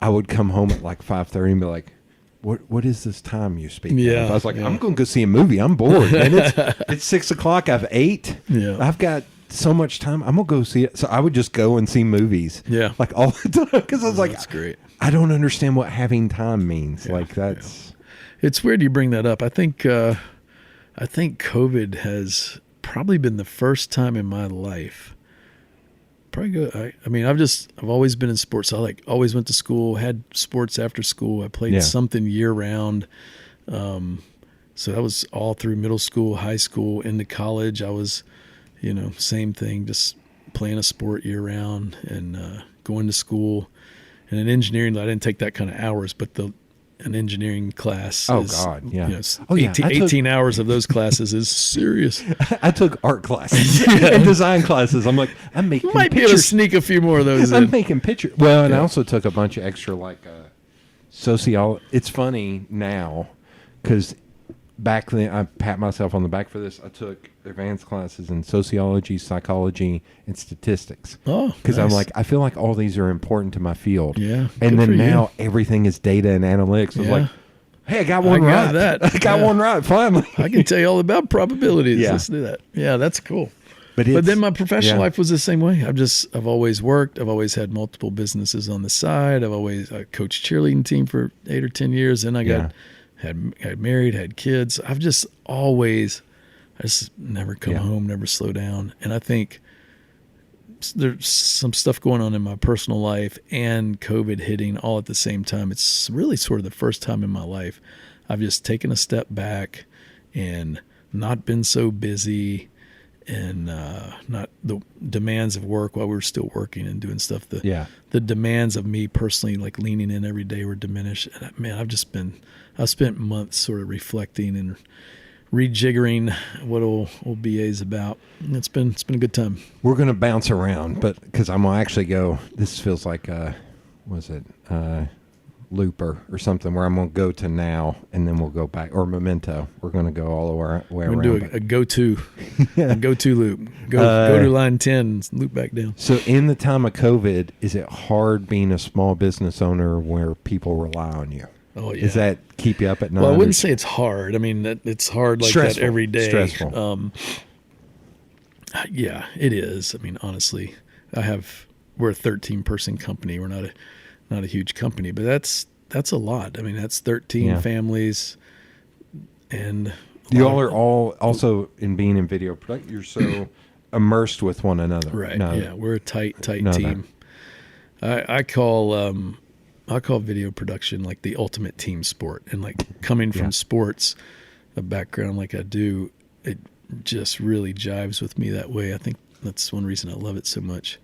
I would come home at like 5:30 and be like, what is this time you speak Yeah, of? I was like, yeah. I'm going to go see a movie. I'm bored. And it's 6 o'clock. I've ate. Yeah. I've got so much time. I'm going to go see it. So I would just go and see movies. Yeah. Like all the time. Because I was like, that's great. I don't understand what having time means. Yeah, like that's. It's weird you bring that up. I think COVID has probably been the first time in my life. I've always been in sports. I always went to school, had sports after school. I played something year round. So that was all through middle school, high school, into college. I was, same thing, just playing a sport year round and going to school. And in engineering, I didn't take that kind of hours, but an engineering class. Oh, is, God, yeah. 18 hours of those classes is serious. I took art classes and design classes. I'm like, I'm making You might pictures. be able to sneak a few more of those I'm in. making pictures. Well, and I also took a bunch of extra sociology. It's funny now because back then, I pat myself on the back for this. I took advanced classes in sociology, psychology, and statistics. Oh, because nice. I'm like, I feel like all these are important to my field. Yeah, and good then for now everything is data and analytics. I was like, hey, I got one right. I got one right finally. I can tell you all about probabilities. Yeah. Let's do that. Yeah, that's cool. But then my professional life was the same way. I've always worked. I've always had multiple businesses on the side. I coached cheerleading team for 8 or 10 years. Then I got married, had kids. I just never come home, never slow down. And I think there's some stuff going on in my personal life and COVID hitting all at the same time. It's really sort of the first time in my life I've just taken a step back and not been so busy and not the demands of work while we were still working and doing stuff. The demands of me personally, like leaning in every day, were diminished. And man, I've spent months sort of reflecting and rejiggering what old BA is about. And it's been a good time. We're going to bounce around, but because I'm going to actually go, this feels like, Looper or something, where I'm going to go to now and then we'll go back, or Memento. We're going to go all the way around. We're going to do a go-to, a go-to loop. Go to line 10 and loop back down. So in the time of COVID, is it hard being a small business owner where people rely on you? Oh, yeah. Does that keep you up at night? Well, I wouldn't say it's hard. I mean, it's hard like stressful. that every day. Stressful. Yeah, it is. I mean, honestly, we're a 13-person company. We're not a huge company, but that's a lot. I mean, that's 13 families, and you all are all also in being in video production. You're so immersed with one another, right? No, yeah, we're a tight team. I call video production like the ultimate team sport, and like coming from sports, a background like I do, it just really jives with me that way. I think that's one reason I love it so much.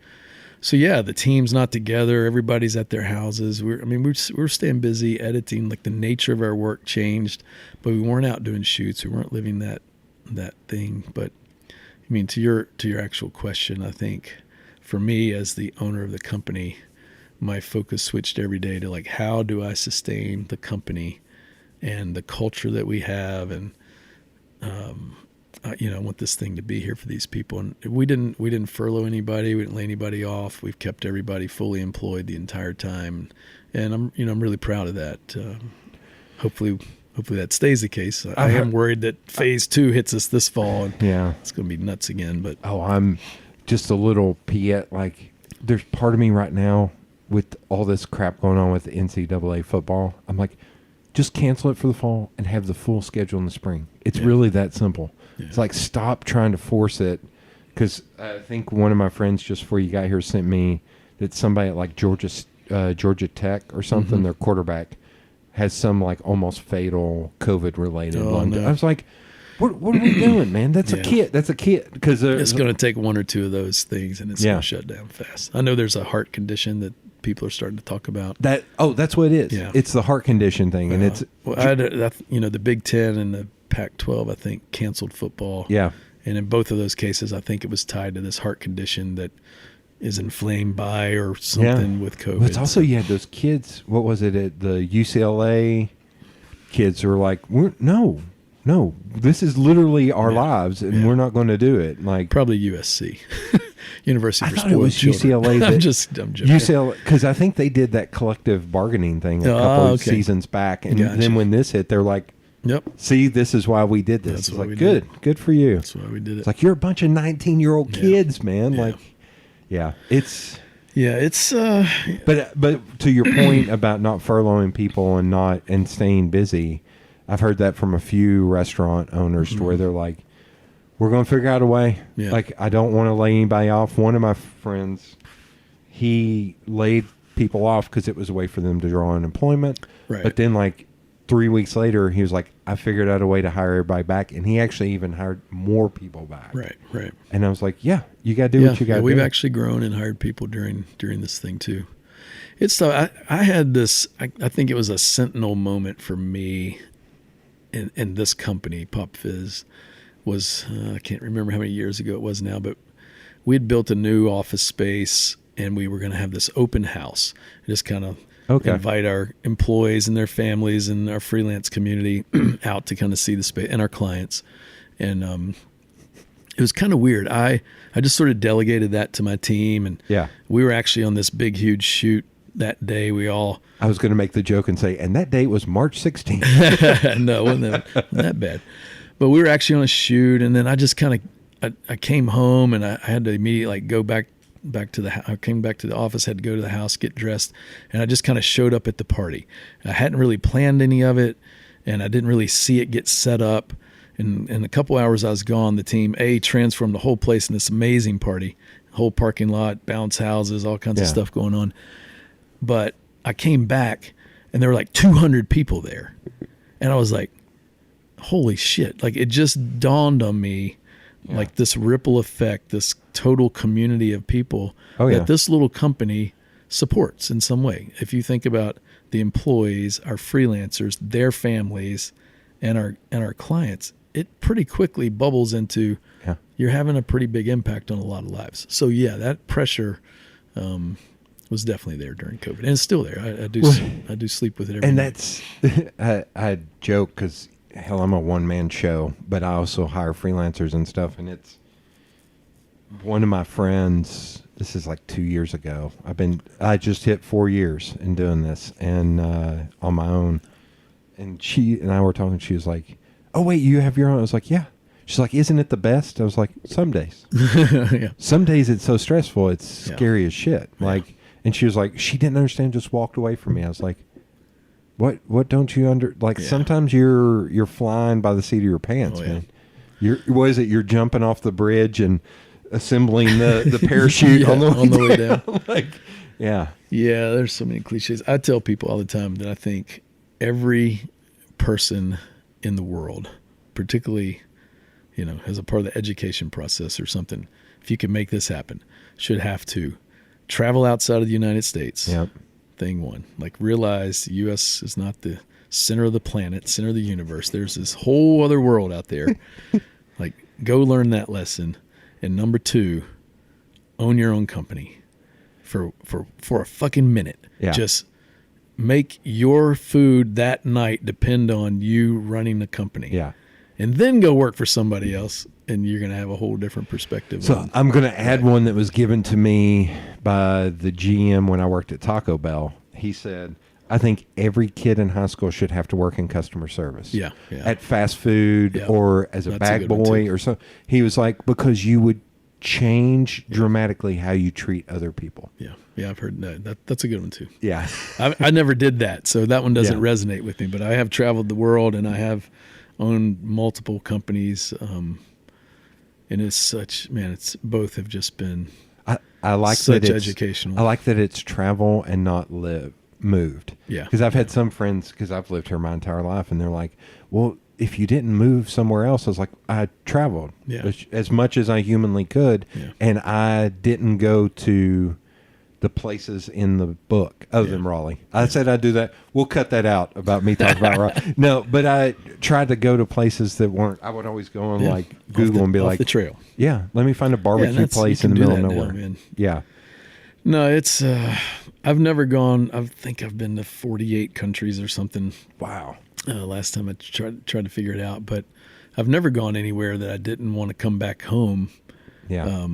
So yeah, the team's not together. Everybody's at their houses. We're staying busy editing. Like the nature of our work changed, but we weren't out doing shoots. We weren't living that thing. But I mean, to your actual question, I think for me as the owner of the company, my focus switched every day to like, how do I sustain the company and the culture that we have, and I want this thing to be here for these people. And we didn't furlough anybody. We didn't lay anybody off. We've kept everybody fully employed the entire time. And I'm really proud of that. Hopefully that stays the case. I am worried that phase 2 hits us this fall, and it's going to be nuts again. But just a little Piet, like, there's part of me right now with all this crap going on with the NCAA football. I'm like, just cancel it for the fall and have the full schedule in the spring. It's really that simple. Yeah. It's like, stop trying to force it. Because I think one of my friends just before you got here sent me that somebody at like Georgia Tech or something, their quarterback has some like almost fatal COVID related lung. No. I was like, what are we doing, man? That's a kid. That's a kid. Because it's going to take one or two of those things, and it's going to shut down fast. I know there's a heart condition that people are starting to talk about. That's what it is. Yeah. It's the heart condition thing, and it's the Big Ten and the Pac-12, I think, canceled football. Yeah, and in both of those cases, I think it was tied to this heart condition that is inflamed by or something with COVID. But it's also you had those kids. What was it at the UCLA? Kids who were like, no, this is literally our lives, and we're not going to do it. Like probably USC, University for Spoiled Children. I thought it was UCLA. I'm joking. UCLA, because I think they did that collective bargaining thing a couple of seasons back, and then when this hit, they're like, "Yep, see, this is why we did this." It's like good for you. That's why we did it. It's like you're a bunch of 19-year-old kids, man. Yeah. Like, it's. Yeah, it's. But to your point about not furloughing people and staying busy, I've heard that from a few restaurant owners to where they're like, we're going to figure out a way. Yeah. Like, I don't want to lay anybody off. One of my friends, he laid people off because it was a way for them to draw unemployment. Right. But then, like, 3 weeks later, he was like, I figured out a way to hire everybody back. And he actually even hired more people back. Right. And I was like, yeah, you got to do what you got to do. We've actually grown and hired people during this thing, too. It's I had this, I think it was a sentinel moment for me in this company, Pop Fizz, was, I can't remember how many years ago it was now, but we had built a new office space and we were going to have this open house. Just kind of invite our employees and their families and our freelance community out to kind of see the space and our clients. And it was kind of weird. I just sort of delegated that to my team. And we were actually on this big, huge shoot that day. I was going to make the joke and say, and that date was March 16th. No, it wasn't that bad. But we were actually on a shoot, and then I just kind of, I came home, and I had to immediately go back to the. I came back to the office, had to go to the house, get dressed, and I just kind of showed up at the party. I hadn't really planned any of it, and I didn't really see it get set up. And in a couple hours I was gone, the team transformed the whole place in this amazing party, whole parking lot, bounce houses, all kinds of stuff going on. But I came back, and there were like 200 people there. And I was like, holy shit. Like, it just dawned on me, like this ripple effect, this total community of people that this little company supports in some way. If you think about the employees, our freelancers, their families, and our clients, it pretty quickly bubbles into you're having a pretty big impact on a lot of lives. So, that pressure was definitely there during COVID, and it's still there. I do sleep with it every night. And that's I joke because hell, I'm a one-man show, but I also hire freelancers and stuff. And it's one of my friends. This is like 2 years ago. I just hit 4 years in doing this and on my own. And she and I were talking. She was like, "Oh wait, you have your own?" I was like, "Yeah." She's like, "Isn't it the best?" I was like, "Some days. Some days it's so stressful, it's scary as shit." Like. And she was like, she didn't understand, just walked away from me. I was like, what don't you sometimes you're flying by the seat of your pants, man. You're jumping off the bridge and assembling the parachute on the way down. Yeah, there's so many cliches. I tell people all the time that I think every person in the world, particularly, as a part of the education process or something, if you can make this happen, should have to travel outside of the United States. Yep. Thing one, realize the U.S. is not the center of the planet, center of the universe. There's this whole other world out there. Go learn that lesson. And number two, own your own company for a fucking minute. Yeah. Just make your food that night depend on you running the company. Yeah. And then go work for somebody else, and you're going to have a whole different perspective. So I'm going to add one that was given to me by the GM when I worked at Taco Bell. He said, I think every kid in high school should have to work in customer service. Yeah. At fast food or as a bag boy or so. He was like, because you would change dramatically how you treat other people. Yeah. Yeah, I've heard that. That's a good one too. Yeah. I never did that, so that one doesn't Yeah. resonate with me. But I have traveled the world, and I have owned multiple companies, and it's such, man, it's both have just been I like such that it's educational. I like that it's travel and not moved. Yeah. Because I've had some friends, because I've lived here my entire life, and they're like, well, if you didn't move somewhere else, I was like, I traveled Yeah. as much as I humanly could, Yeah. and I didn't go to the places in the book other than Raleigh. I said I'd do that. We'll cut that out about me talking about Raleigh. No, but I tried to go to places that weren't. I would always go on like Google and be off like, the trail. yeah, let me find a barbecue that's- place you in the can do middle of that now, nowhere. man. Yeah. No, it's I've never gone. I think I've been to 48 countries or something. Wow. Last time I tried to figure it out, but I've never gone anywhere that I didn't want to come back home. Yeah.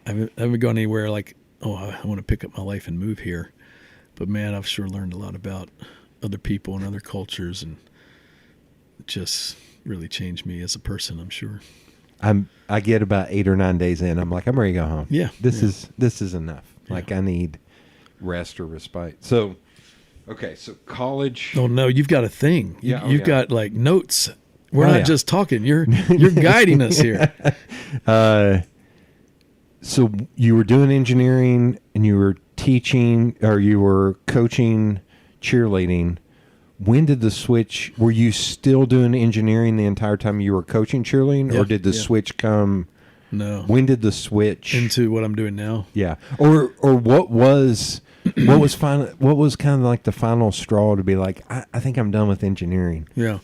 I haven't gone anywhere like, oh, I want to pick up my life and move here. But man, I've sure learned a lot about other people and other cultures, and it just really changed me as a person, I'm sure. I get about 8 or 9 days in. I'm like, I'm ready to go home. Yeah. This is enough. Like I need rest or respite. So, okay. So college. Oh no, you've got a thing. Yeah, You've got like notes. We're Oh, not yeah. just talking. You're guiding us here. So you were doing engineering and you were teaching, or you were coaching cheerleading. When did the switch? Were you still doing engineering the entire time you were coaching cheerleading, Yeah, or did the yeah. switch come? No. When did the switch Into what I'm doing now. Yeah, or what was kind of like the final straw to be like, I think I'm done with engineering. Yeah.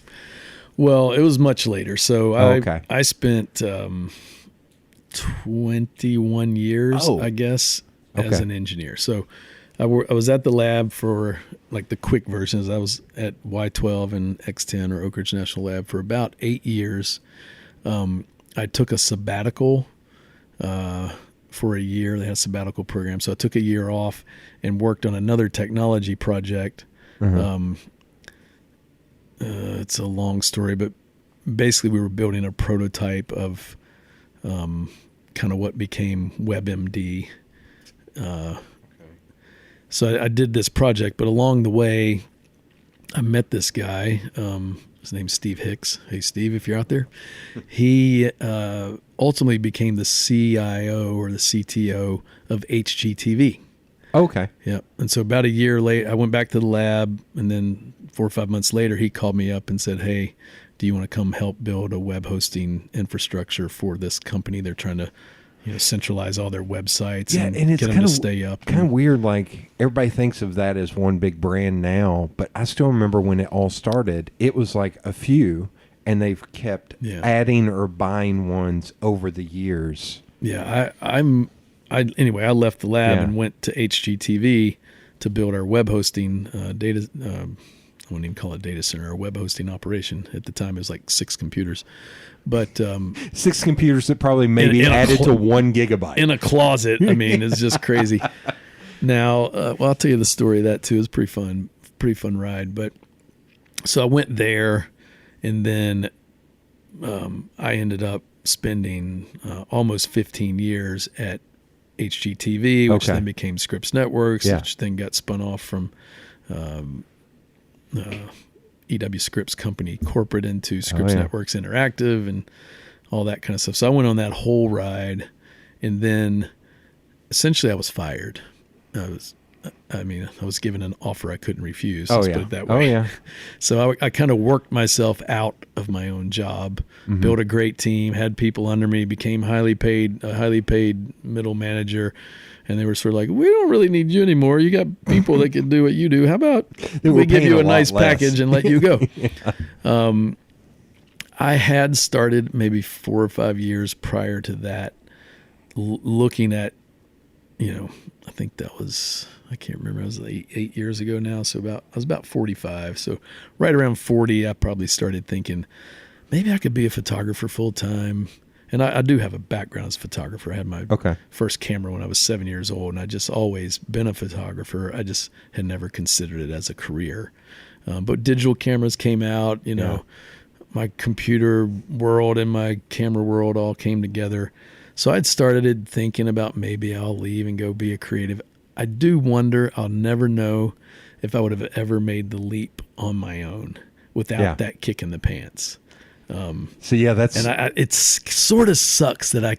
Well, it was much later. So okay. I spent 21 years, Oh. I guess, as Okay. an engineer. So I was at the lab for like the quick versions. I was at Y12 and X10 or Oak Ridge National Lab for about 8 years. I took a sabbatical for a year. They had a sabbatical program. So I took a year off and worked on another technology project. It's a long story, but basically we were building a prototype of kind of what became WebMD. So I did this project, but along the way, I met this guy. His name's Steve Hicks. Hey, Steve, if you're out there. He ultimately became the CIO or the CTO of HGTV. Okay. Yeah. And so about a year later, I went back to the lab, and then 4 or 5 months later, he called me up and said, hey, do you want to come help build a web hosting infrastructure for this company? They're trying to, centralize all their websites Yeah, and and it's get them kind to of stay up. Kind of weird. Like everybody thinks of that as one big brand now, but I still remember when it all started. It was like a few, and they've kept adding or buying ones over the years. Yeah, anyway, I left the lab and went to HGTV to build our web hosting data. I wouldn't even call it data center or web hosting operation. At the time, it was like 6 computers. But 6 computers that probably maybe added to 1 gigabyte. In a closet. I mean, it's just crazy. Now, I'll tell you the story of that too. It was pretty fun ride. But so I went there, and then I ended up spending almost 15 years at HGTV, which then became Scripps Networks, which then got spun off from EW Scripps Company corporate into Scripps Networks Interactive and all that kind of stuff. So I went on that whole ride, and then essentially I was fired. I was given an offer I couldn't refuse. Let's put it that way. Oh yeah. So I kind of worked myself out of my own job, built a great team, had people under me, became a highly paid middle manager. And they were sort of like, we don't really need you anymore. You got people that can do what you do. How about we give you a nice package and let you go? I had started maybe 4 or 5 years prior to that looking at, I think that was, I can't remember, it was like 8 years ago now. So I was about 45. So right around 40, I probably started thinking maybe I could be a photographer full time. And I do have a background as a photographer. I had my first camera when I was 7 years old, and I just always been a photographer. I just had never considered it as a career. But digital cameras came out, my computer world and my camera world all came together. So I'd started thinking about maybe I'll leave and go be a creative. I do wonder, I'll never know if I would have ever made the leap on my own without that kick in the pants. So yeah, that's and it sort of sucks that I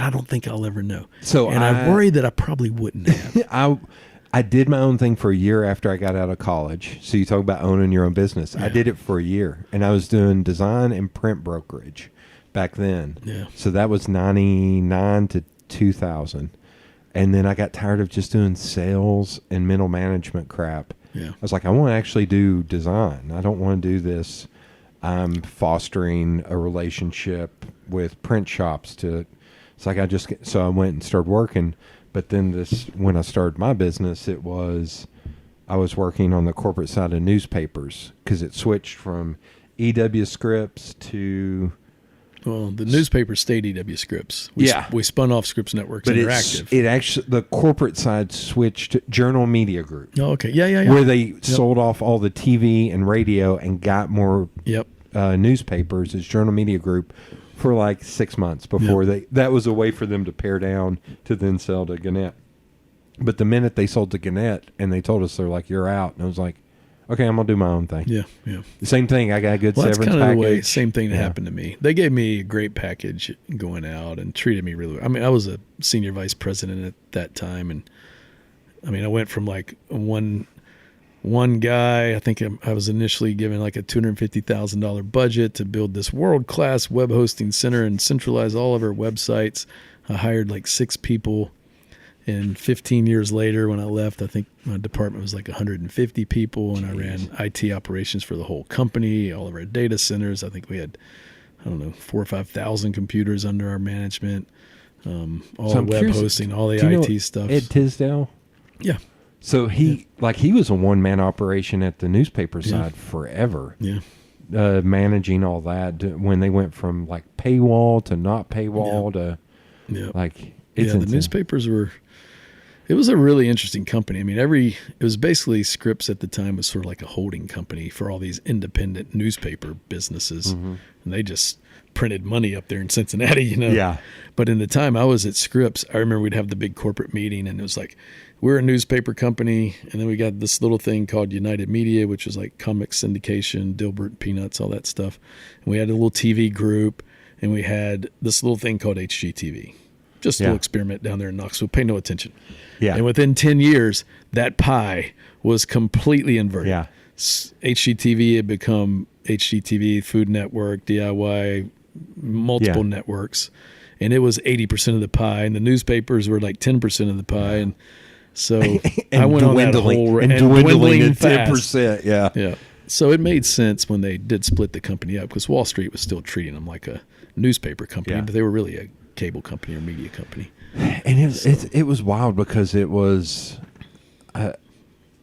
don't think I'll ever know. So and I worry that I probably wouldn't have. I did my own thing for a year after I got out of college. So you talk about owning your own business. Yeah. I did it for a year, and I was doing design and print brokerage back then. Yeah. So that was 99 to 2000. And then I got tired of just doing sales and middle management crap. Yeah. I was like, I want to actually do design. I don't want to do this. I'm fostering a relationship with print shops it's like so I went and started working. But then when I started my business, I was working on the corporate side of newspapers because it switched from EW Scripps to... Well, the newspaper stayed EW Scripps. We spun off Scripps Networks Interactive. It actually, the corporate side switched to Journal Media Group. Oh, okay. Yeah. Where they sold off all the TV and radio and got more newspapers as Journal Media Group for like 6 months before that was a way for them to pare down to then sell to Gannett. But the minute they sold to Gannett and they told us, they're like, you're out. And I was like, okay, I'm going to do my own thing. Yeah. The same thing. I got a good severance that's kind of package. The way, same thing that happened to me. They gave me a great package going out and treated me really well. I mean, I was a senior vice president at that time. And I mean, I went from like one guy, I think I was initially given like a $250,000 budget to build this world-class web hosting center and centralize all of our websites. I hired like 6 people. And 15 years later, when I left, I think my department was like 150 people, and I ran IT operations for the whole company, all of our data centers. I think we had, 4,000 or 5,000 computers under our management, all the web hosting, all the IT stuff. Ed Tisdale? Yeah. So he was a one-man operation at the newspaper side forever. Yeah. Managing all that when they went from like paywall to not paywall to like it's the newspapers were... It was a really interesting company. I mean, it was basically Scripps at the time was sort of like a holding company for all these independent newspaper businesses. Mm-hmm. And they just printed money up there in Cincinnati, Yeah. But in the time I was at Scripps, I remember we'd have the big corporate meeting, and it was like, we're a newspaper company, and then we got this little thing called United Media, which was like comic syndication, Dilbert, Peanuts, all that stuff. And we had a little TV group, and we had this little thing called HGTV. Just a little experiment down there in Knoxville. Pay no attention. Yeah. And within 10 years, that pie was completely inverted. Yeah. HGTV had become HGTV, Food Network, DIY, multiple networks. And it was 80% of the pie. And the newspapers were like 10% of the pie. And so I went on that whole... And dwindling at fast. 10%. Yeah. Yeah. So it made sense when they did split the company up, because Wall Street was still treating them like a newspaper company, but they were really a cable company or media company. And it was wild because it was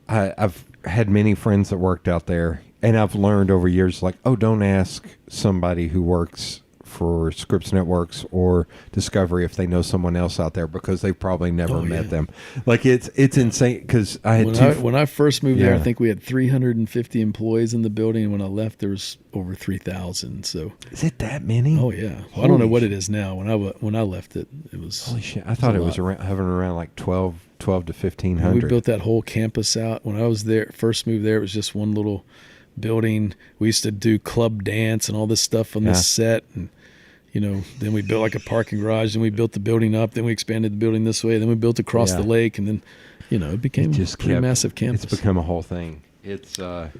I've had many friends that worked out there, and I've learned over years, like, don't ask somebody who works for Scripps Networks or Discovery if they know someone else out there, because they've probably never met them. Like it's insane, because I had when I first moved there, I think we had 350 employees in the building, and when I left, there was over 3,000. So is it that many? Oh yeah. Well, I don't know what it is now. When I left it was holy shit. I thought it was hovering around like 12 to 1,500. We built that whole campus out. When I was there, first moved there, it was just one little building. We used to do club dance and all this stuff on this set, and then we built like a parking garage, then we built the building up, then we expanded the building this way, then we built across the lake, and then, it became a pretty massive campus. It's become a whole thing. It's, and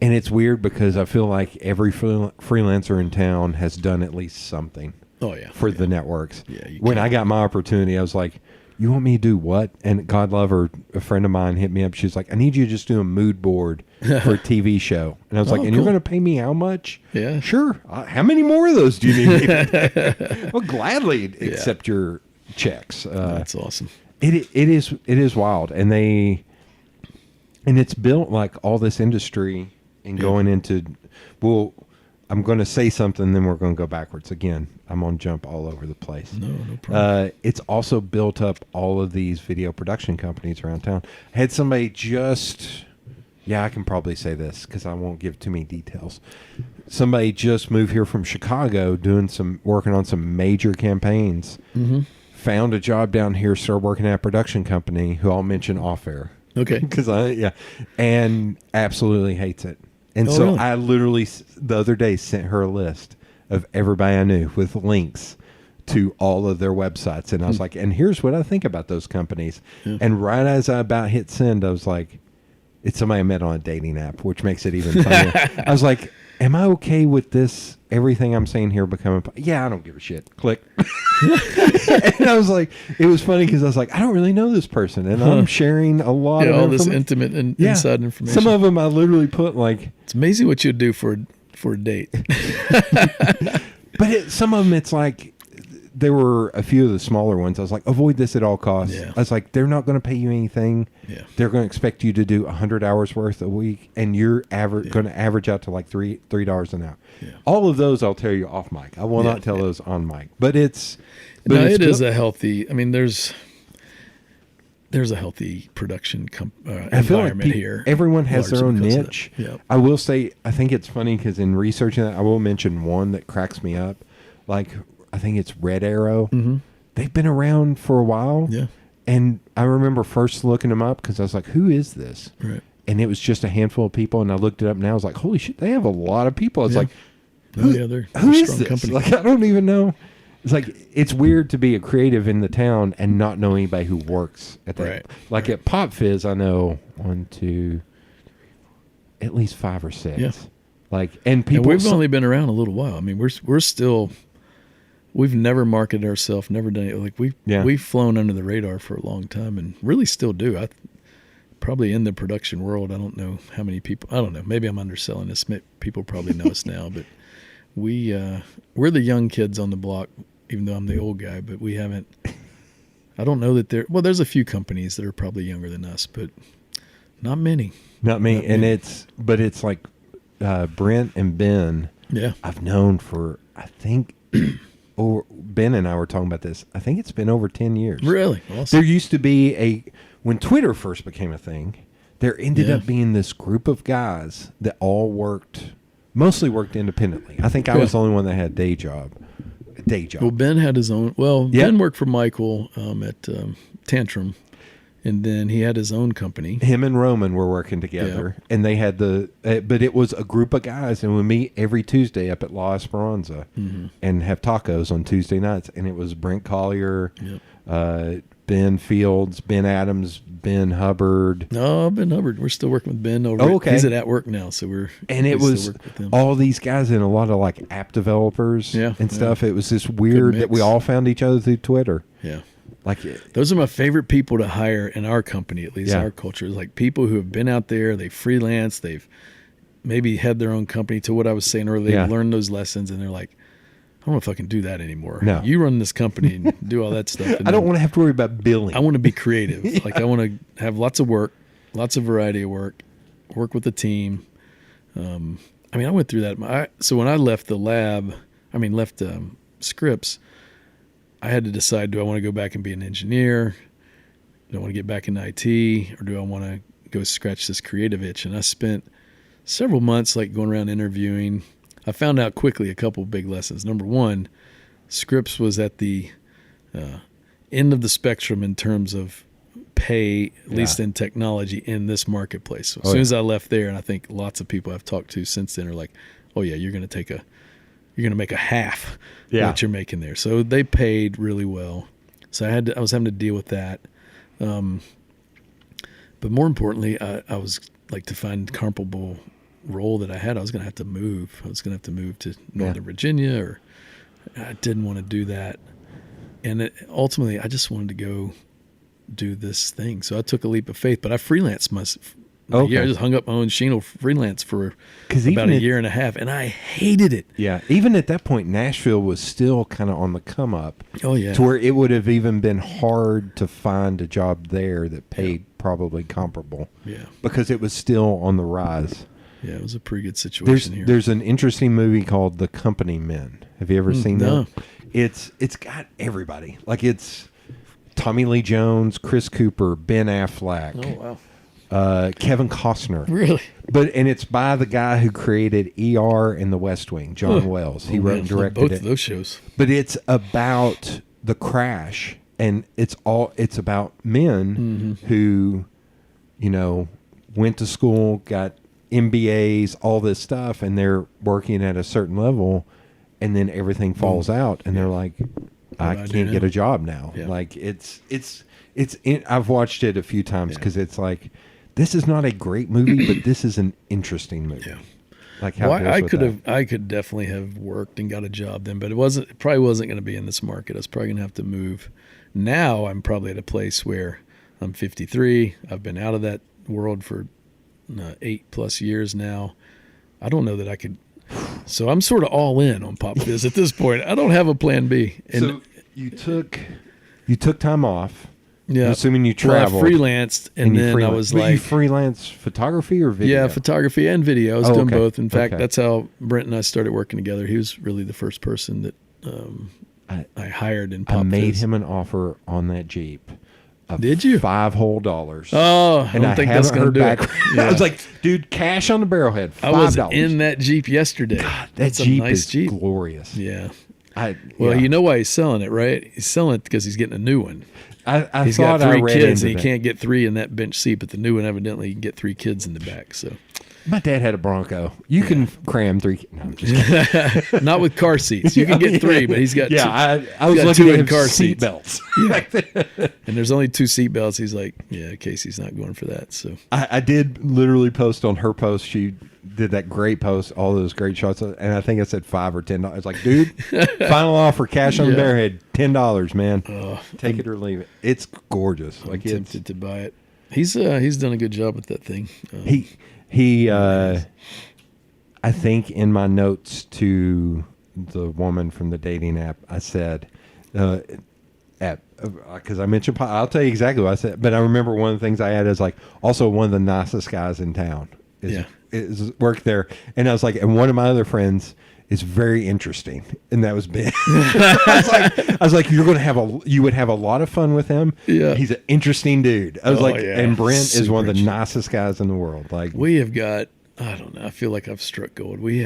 it's weird because I feel like every freelancer in town has done at least something for the networks. Yeah, when I got my opportunity, I was like, you want me to do what? And God love her, a friend of mine hit me up. She's like, I need you to just do a mood board for a TV show. And I was like, and you're going to pay me how much? Yeah. Sure. How many more of those do you need? Well, gladly accept your checks. That's awesome. It is wild. And it's built like all this industry and going into, I'm going to say something, then we're going to go backwards again. I'm on jump all over the place. No problem. It's also built up all of these video production companies around town. I had somebody just Yeah, I can probably say this because I won't give too many details. Somebody just moved here from Chicago, working on some major campaigns. Mm-hmm. Found a job down here, started working at a production company who I'll mention off air. Okay. And absolutely hates it. And Oh, so really? I literally the other day sent her a list of everybody I knew with links to all of their websites. And I was like, and here's what I think about those companies. Yeah. And right as I about hit send, I was like, it's somebody I met on a dating app, which makes it even funnier. I was like, am I okay with this? Everything I'm saying here becoming, yeah, I don't give a shit. Click. And I was like, it was funny because I was like, I don't really know this person. And I'm sharing a lot of all this information. intimate and inside information. Some of them I literally put like, it's amazing what you'd do for a date. but some of them it's like, there were a few of the smaller ones. I was like, avoid this at all costs. Yeah. I was like, they're not going to pay you anything. Yeah. They're going to expect you to do 100 hours worth a week, and you're going to average out to like $3 an hour. Yeah. All of those I'll tell you off mic. I will not tell those on mic. But it's no, it is good. a healthy. I mean, there's a healthy production I feel like environment here. everyone has their own largely because of niche. that. Yep. I will say, I think it's funny because in researching that, I will mention one that cracks me up. Like, I think it's Red Arrow. Mm-hmm. They've been around for a while. Yeah. And I remember first looking them up because I was like, who is this? Right. And it was just a handful of people. And I looked it up now. I was like, holy shit, they have a lot of people. I was Yeah. like, They're who a is strong this? company. Like, I don't even know. It's like, it's weird to be a creative in the town and not know anybody who works at that. Right. Like at Pop Fizz, I know 1, 2, at least 5 or 6. Yeah. Like, and people. And we've only been around a little while. I mean, we're still. We've never marketed ourselves, never done it. Like we've flown under the radar for a long time, and really still do. Probably in the production world, I don't know how many people. I don't know. Maybe I'm underselling this. People probably know us now, but we're the young kids on the block. Even though I'm the old guy, but we haven't. I don't know that there's a few companies that are probably younger than us, but not many. Not me. Not And many. it's like Brent and Ben. Yeah. I've known for, I think, or Ben and I were talking about this. I think it's been over 10 years. Really? There Awesome. used to be when Twitter first became a thing, there ended Yeah. up being this group of guys that all mostly worked independently. I think I was the only one that had a day job. Well, Ben had his own. Well, Yeah. Ben worked for Michael at Tantrum, and then he had his own company. Him and Roman were working together, and they had but it was a group of guys, and we meet every Tuesday up at La Esperanza and have tacos on Tuesday nights. And it was Brent Collier, Ben Fields, Ben Adams, Ben Hubbard. No, Ben Hubbard. We're still working with Ben over. Oh, okay. He's at work now, so we're. And it we still was work with them. all these guys and a lot of like app developers and stuff. It was this weird mix. that we all found each other through Twitter. Yeah. Like, Those are my favorite people to hire in our company, at least Yeah. our culture. Is like people who have been out there, they freelance, they've maybe had their own company. To what I was saying earlier, they've learned those lessons, and they're like, I don't know if I can do that anymore. No. You run this company and do all that stuff. And I don't want to have to worry about billing. I want to be creative. Like I want to have lots of work, lots of variety of work with the team. I mean, I went through that. So when I left the lab, left Scripps, I had to decide, do I want to go back and be an engineer? Do I want to get back into IT, or do I want to go scratch this creative itch? And I spent several months like going around interviewing. I found out quickly a couple of big lessons. Number one, Scripps was at the end of the spectrum in terms of pay, at least in technology, in this marketplace. So as soon as I left there, and I think lots of people I've talked to since then are like, oh yeah, you're going to make a half what you're making there. So they paid really well. So I was having to deal with that. But more importantly, I was like, to find comparable role that I had, I was going to have to move. I was going to have to move to Northern Virginia, or I didn't want to do that. And ultimately, I just wanted to go do this thing. So I took a leap of faith, but I freelanced myself. Yeah, I just hung up my own Shino freelance for about a year and a half, and I hated it. Yeah, even at that point, Nashville was still kind of on the come up. Oh, yeah. To where it would have even been hard to find a job there that paid probably comparable. Yeah. Because it was still on the rise. Yeah, it was a pretty good situation here. There's an interesting movie called The Company Men. Have you ever seen no. that? It's got everybody. Like, it's Tommy Lee Jones, Chris Cooper, Ben Affleck. Oh, wow. Kevin Costner. Really? And it's by the guy who created ER and The West Wing, John Wells. He wrote and directed both it. of those shows. But it's about the crash, and it's about men who, went to school, got MBAs, all this stuff, and they're working at a certain level, and then everything falls out, and they're like, I can't get a job now. Yeah. Like I've watched it a few times because it's like, this is not a great movie, but this is an interesting movie. Yeah. Like how I could definitely have worked and got a job then, but it probably wasn't going to be in this market. I was probably going to have to move. Now I'm probably at a place where I'm 53. I've been out of that world for 8+ years now. I don't know that I could. So I'm sort of all in on Pop Fizz at this point. I don't have a plan B. And so you took time off. Yeah. I'm assuming you traveled. Well, I freelanced, and then I was but like, you freelance photography or video? Yeah, photography and video. I was doing okay. both. In fact, Okay. that's how Brent and I started working together. He was really the first person that I hired in Pop I made Fizz. him an offer on that Jeep. Of Did you? $5 whole dollars. Oh, I and don't think that's going to do it. I was like, dude, cash on the barrelhead. $5. I was in that Jeep yesterday. God, That's that Jeep a nice is Jeep. glorious. Yeah. Well, You know why he's selling it, right? He's selling it because he's getting a new one. I He's thought got 3 I read kids, into and he that. can't get 3 in that bench seat. But the new one, evidently, you can get 3 kids in the back. So, My dad had a Bronco. You can cram 3. No, I'm just kidding. not with car seats. You can get 3, but he's got 2. I was got looking 2 at in car seat seats. belts. And there's only 2 seat belts. He's like, yeah, Casey's not going for that. So I did literally post on her post. She did that great post, all those great shots, and I think I said $5 or $10. It's like, dude, final offer, cash on the barrelhead, $10, man. Take it or leave it. It's gorgeous. I'm Like tempted to buy it. He's done a good job with that thing. he. I think in my notes to the woman from the dating app, I said, because I mentioned, I'll tell you exactly what I said, but I remember one of the things I had is like, also one of the nicest guys in town is worked there. And I was like, and one of my other friends is very interesting. And that was Ben. I was like, you would have a lot of fun with him. Yeah. He's an interesting dude. I was and Brent is one of the Super nicest guys in the world. Like, we have got, I don't know, I feel like I've struck gold. We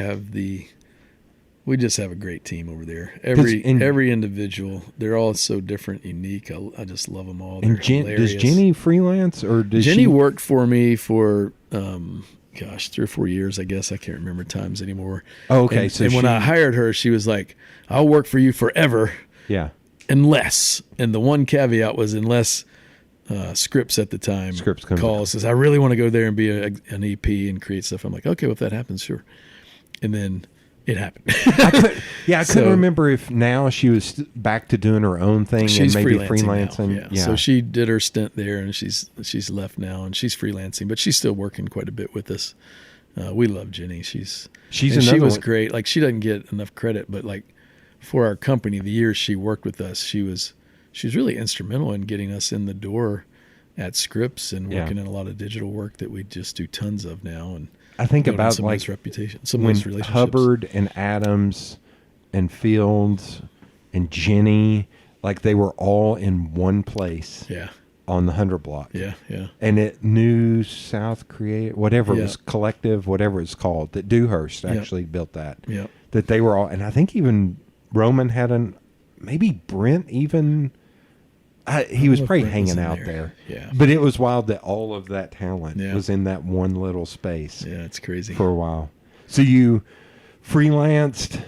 just have a great team over there. Every individual, they're all so different, unique. I just love them all. And does Jenny freelance, or does Jenny she worked for me for 3 or 4 years, I guess. I can't remember times anymore. Oh, okay. And when I hired her, she was like, I'll work for you forever. Yeah. Unless, and the one caveat was unless Scripps at the time calls, says, I really want to go there and be an EP and create stuff. I'm like, okay, well, if that happens, sure. And then it happened. I couldn't remember if now she was back to doing her own thing and maybe freelancing. Yeah. So she did her stint there, and she's left now, and she's freelancing, but she's still working quite a bit with us. We love Jenny. She was great. Like, she doesn't get enough credit, but like for our company, the years she worked with us, she was really instrumental in getting us in the door at Scripps and working in a lot of digital work that we just do tons of now. And I think about some like of those reputation, some when of those relationships. Hubbard and Adams and Fields and Jenny, like they were all in one place. Yeah. On the 100 block. Yeah, yeah. And it New South Creative, whatever it was, Collective, whatever it's called, that Dewhurst actually built that. Yeah. That they were all, and I think even Roman had maybe Brent even. He was probably hanging out there. Yeah. But it was wild that all of that talent Yeah. was in that one little space. Yeah, it's crazy. For a while. So you freelanced,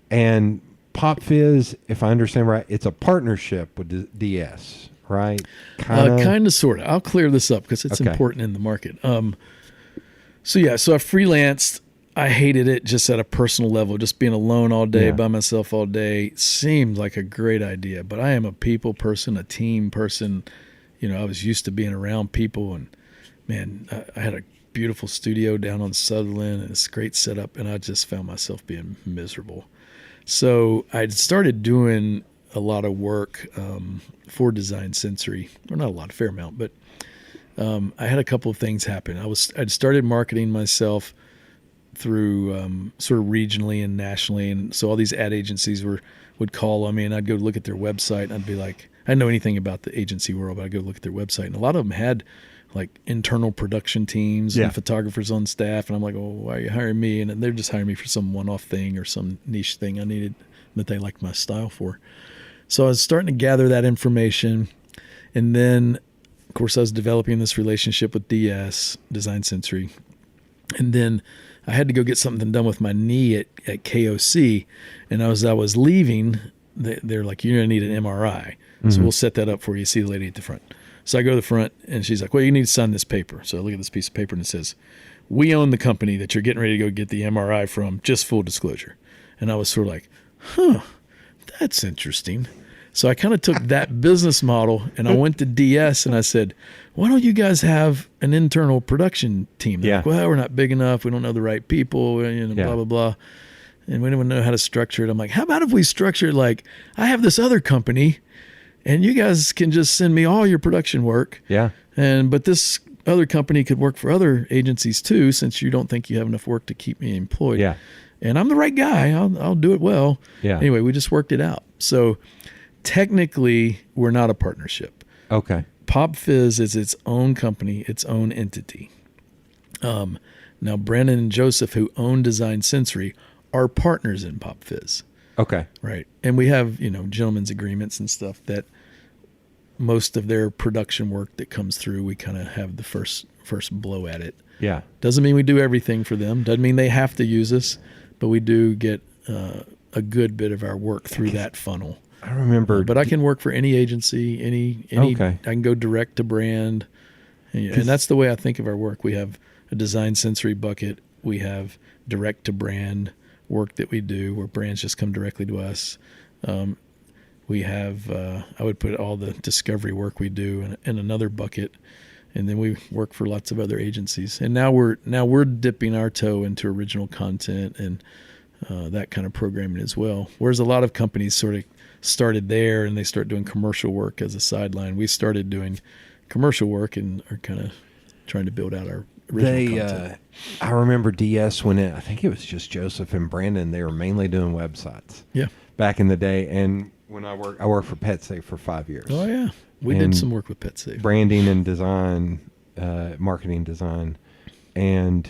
and Pop Fizz, if I understand right, it's a partnership with DS, right? Kind of, sort of. I'll clear this up because it's important in the market. So I freelanced. I hated it just at a personal level. Just being alone all day, by myself all day, seemed like a great idea. But I am a people person, a team person. I was used to being around people, and man, I had a beautiful studio down on Sutherland and this great setup, and I just found myself being miserable. So I'd started doing a lot of work for Design Sensory, or not a lot, a fair amount, but I had a couple of things happen. I'd started marketing myself through sort of regionally and nationally, and so all these ad agencies would call on me, and I'd go look at their website, and I'd be like, I didn't know anything about the agency world, but I'd go look at their website, and a lot of them had like internal production teams Yeah. and photographers on staff. And I'm like, oh, why are you hiring me? And they're just hiring me for some one-off thing or some niche thing I needed that they liked my style for. So I was starting to gather that information. And then, of course, I was developing this relationship with DS, Design Sensory. And then I had to go get something done with my knee at KOC. And as I was leaving, they're like, you're going to need an MRI. So we'll set that up for you. See the lady at the front. So I go to the front, and she's like, well, you need to sign this paper. So I look at this piece of paper, and it says, we own the company that you're getting ready to go get the MRI from, just full disclosure. And I was sort of like, that's interesting. So I kind of took that business model, and I went to DS, and I said, why don't you guys have an internal production team? They're like, well, we're not big enough. We don't know the right people, blah, blah, blah. And we don't even know how to structure it. I'm like, how about if we structure it like, I have this other company, and you guys can just send me all your production work. Yeah. But this other company could work for other agencies too, since you don't think you have enough work to keep me employed. Yeah. And I'm the right guy. I'll do it well. Yeah. Anyway, we just worked it out. So technically, we're not a partnership. Okay. Pop Fizz is its own company, its own entity. Now, Brandon and Joseph, who own Design Sensory, are partners in Pop Fizz. Okay. Right. And we have, gentlemen's agreements and stuff that most of their production work that comes through, we kind of have the first blow at it. Yeah. Doesn't mean we do everything for them. Doesn't mean they have to use us, but we do get a good bit of our work through that funnel. I remember. But I can work for any agency, any. Okay. I can go direct to brand. And that's the way I think of our work. We have a Design Sensory bucket. We have direct to brand work that we do where brands just come directly to us. We have, I would put all the discovery work we do in another bucket. And then we work for lots of other agencies. And now we're dipping our toe into original content and that kind of programming as well. Whereas a lot of companies sort of started there and they start doing commercial work as a sideline. We started doing commercial work and are kind of trying to build out our original content. I remember DS I think it was just Joseph and Brandon. They were mainly doing websites. Yeah. Back in the day, and when I worked for PetSafe for 5 years. Oh yeah, we did some work with PetSafe. Branding and design, marketing design, and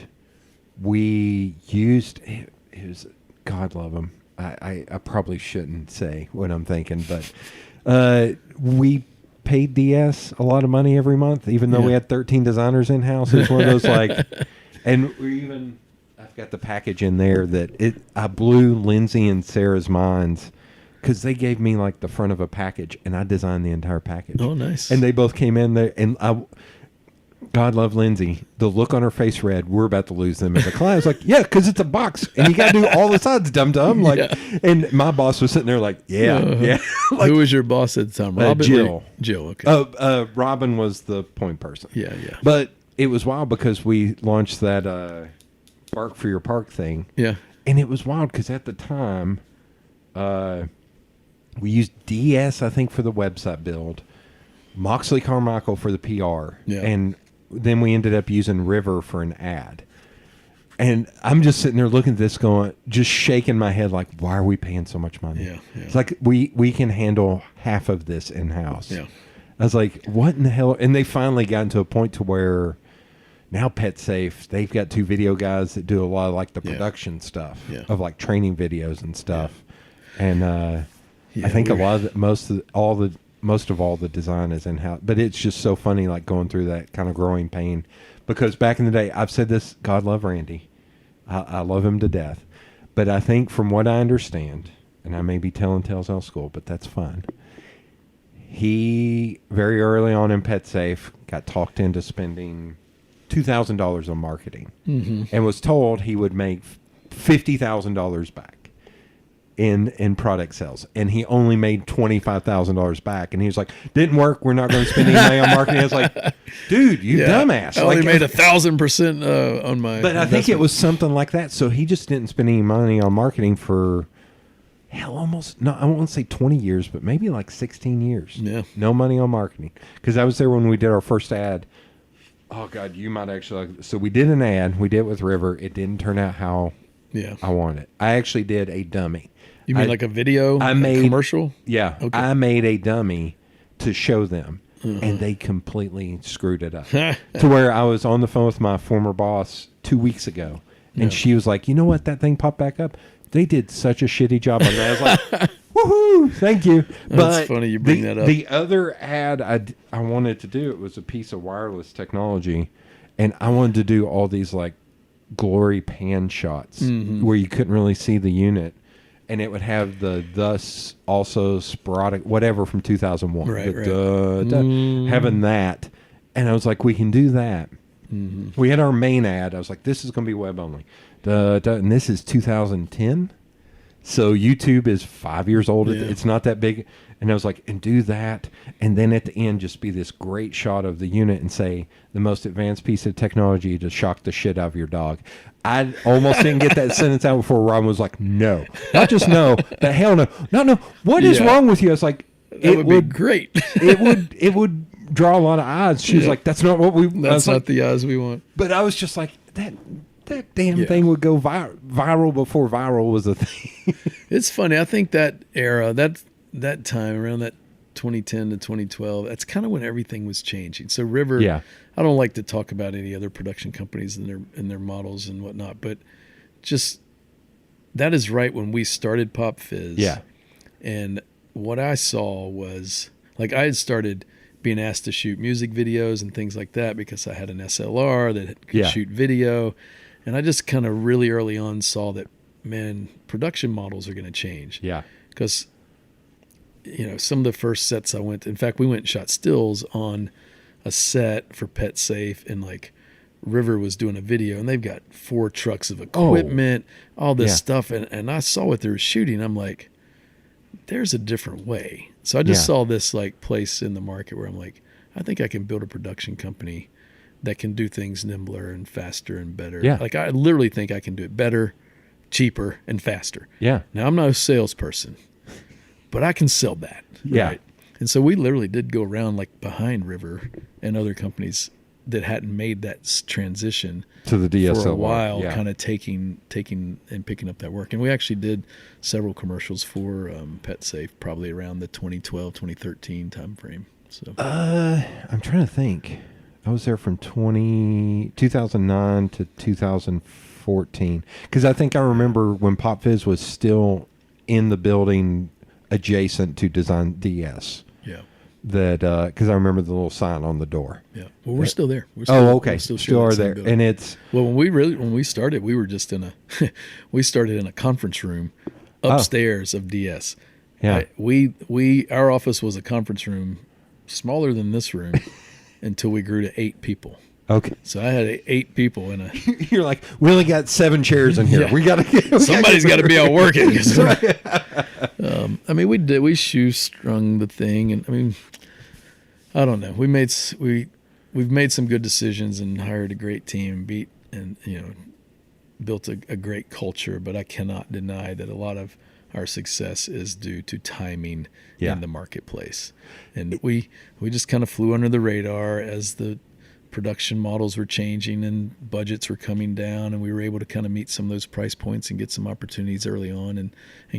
we used it was God love them. I probably shouldn't say what I'm thinking, but we paid DS a lot of money every month, even though we had 13 designers in house. It's one of those and I've got the package in there that I blew Lindsay and Sarah's minds because they gave me like the front of a package and I designed the entire package. Oh, nice. And they both came in there and God love Lindsay. The look on her face read, we're about to lose them as a client. I was like, yeah, because it's a box. And you got to do all the sides, dum-dum. And my boss was sitting there like, yeah. Who was your boss at the time? Robin? Jill. Jill, okay. Robin was the point person. Yeah. But it was wild because we launched that Bark for Your Park thing. Yeah. And it was wild because at the time, we used DS, I think, for the website build. Moxley Carmichael for the PR. Yeah. And then we ended up using River for an ad. And I'm just sitting there looking at this going, just shaking my head like, why are we paying so much money? Yeah. It's like we can handle half of this in-house. Yeah. I was like, what in the hell? And they finally gotten to a point to where now PetSafe, they've got 2 video guys that do a lot of like the production stuff of like training videos and stuff. Yeah. And I think a lot of most of all the design is in-house, but it's just so funny like going through that kind of growing pain because back in the day, I've said this, God love Randy. I love him to death. But I think from what I understand, and I may be telling tales out of school, but that's fine. He, very early on in PetSafe, got talked into spending $2,000 on marketing and was told he would make $50,000 back in product sales, and he only made $25,000 back, and he was like, didn't work, we're not going to spend any money on marketing. I was like, dude, you dumbass. I only made 1,000% on my but I think it was something like that. So he just didn't spend any money on marketing for almost, no, I won't say 20 years, but maybe like 16 years. Yeah. No money on marketing. Because I was there when we did our first ad. Oh God, you might actually, so we did an ad, we did it with River. It didn't turn out how I wanted. I actually did a dummy. You mean like a video? I made commercial? Yeah. Okay. I made a dummy to show them. and they completely screwed it up. To where I was on the phone with my former boss 2 weeks ago, and she was like, "You know what? That thing popped back up. They did such a shitty job on that." I was like, "Woohoo! Thank you." That's funny you bring that up. The other ad I wanted to do, it was a piece of wireless technology, and I wanted to do all these like glory pan shots where you couldn't really see the unit. And it would have the thus also sporadic whatever from 2001. Right. Having that. And I was like, we can do that. We had our main ad. I was like, this is going to be web only. And this is 2010. So YouTube is 5 years old. Yeah. It's not that big. And I was like, and do that. And then at the end, just be this great shot of the unit and say, the most advanced piece of technology to shock the shit out of your dog. I almost didn't get that sentence out before Ron was like, no. Not just no, but hell no. No. What is wrong with you? I was like, it would be great. it would draw a lot of eyes. She was like, that's not what we... That's not the eyes we want. But I was just like, that damn thing would go viral before viral was a thing. It's funny. I think that era, that time around that 2010 to 2012, that's kind of when everything was changing. So River, I don't like to talk about any other production companies and their models and whatnot, but just that is right when we started Pop Fizz. Yeah. And what I saw was, like, I had started being asked to shoot music videos and things like that because I had an SLR that could shoot video. And I just kind of really early on saw that, man, production models are going to change. Yeah. Because, you know, some of the first sets I went to, in fact, we went and shot stills on a set for Pet Safe, and like River was doing a video, and they've got 4 trucks of equipment, all this stuff. And I saw what they were shooting. I'm like, there's a different way. So I just saw this like place in the market where I'm like, I think I can build a production company that can do things nimbler and faster and better. Yeah. Like I literally think I can do it better, cheaper, and faster. Yeah. Now I'm not a salesperson, but I can sell that. Yeah. Right? And so we literally did go around like behind River and other companies that hadn't made that transition to the DSLR for a while, kind of taking and picking up that work. And we actually did several commercials for Pet Safe probably around the 2012, 2013 time frame. So I'm trying to think. I was there from 2009 to 2014 because I think I remember when Pop Fizz was still in the building adjacent to Design DS. Yeah. That because I remember the little sign on the door. Yeah. Well, we're still there. We're still, okay. We're Still are there, building. and it's well when we started, we were just in we started in a conference room upstairs of DS. Yeah. Our office was a conference room smaller than this room until we grew to 8 people. okay. So I had 8 people in a. You're like, we only got 7 chairs in here. Yeah. We got to. Somebody's got to be out working. I mean, we shoestrung the thing, and I mean, I don't know. We've made some good decisions and hired a great team, built a great culture. But I cannot deny that a lot of our success is due to timing in the marketplace, and we just kind of flew under the radar as the production models were changing and budgets were coming down, and we were able to kind of meet some of those price points and get some opportunities early on and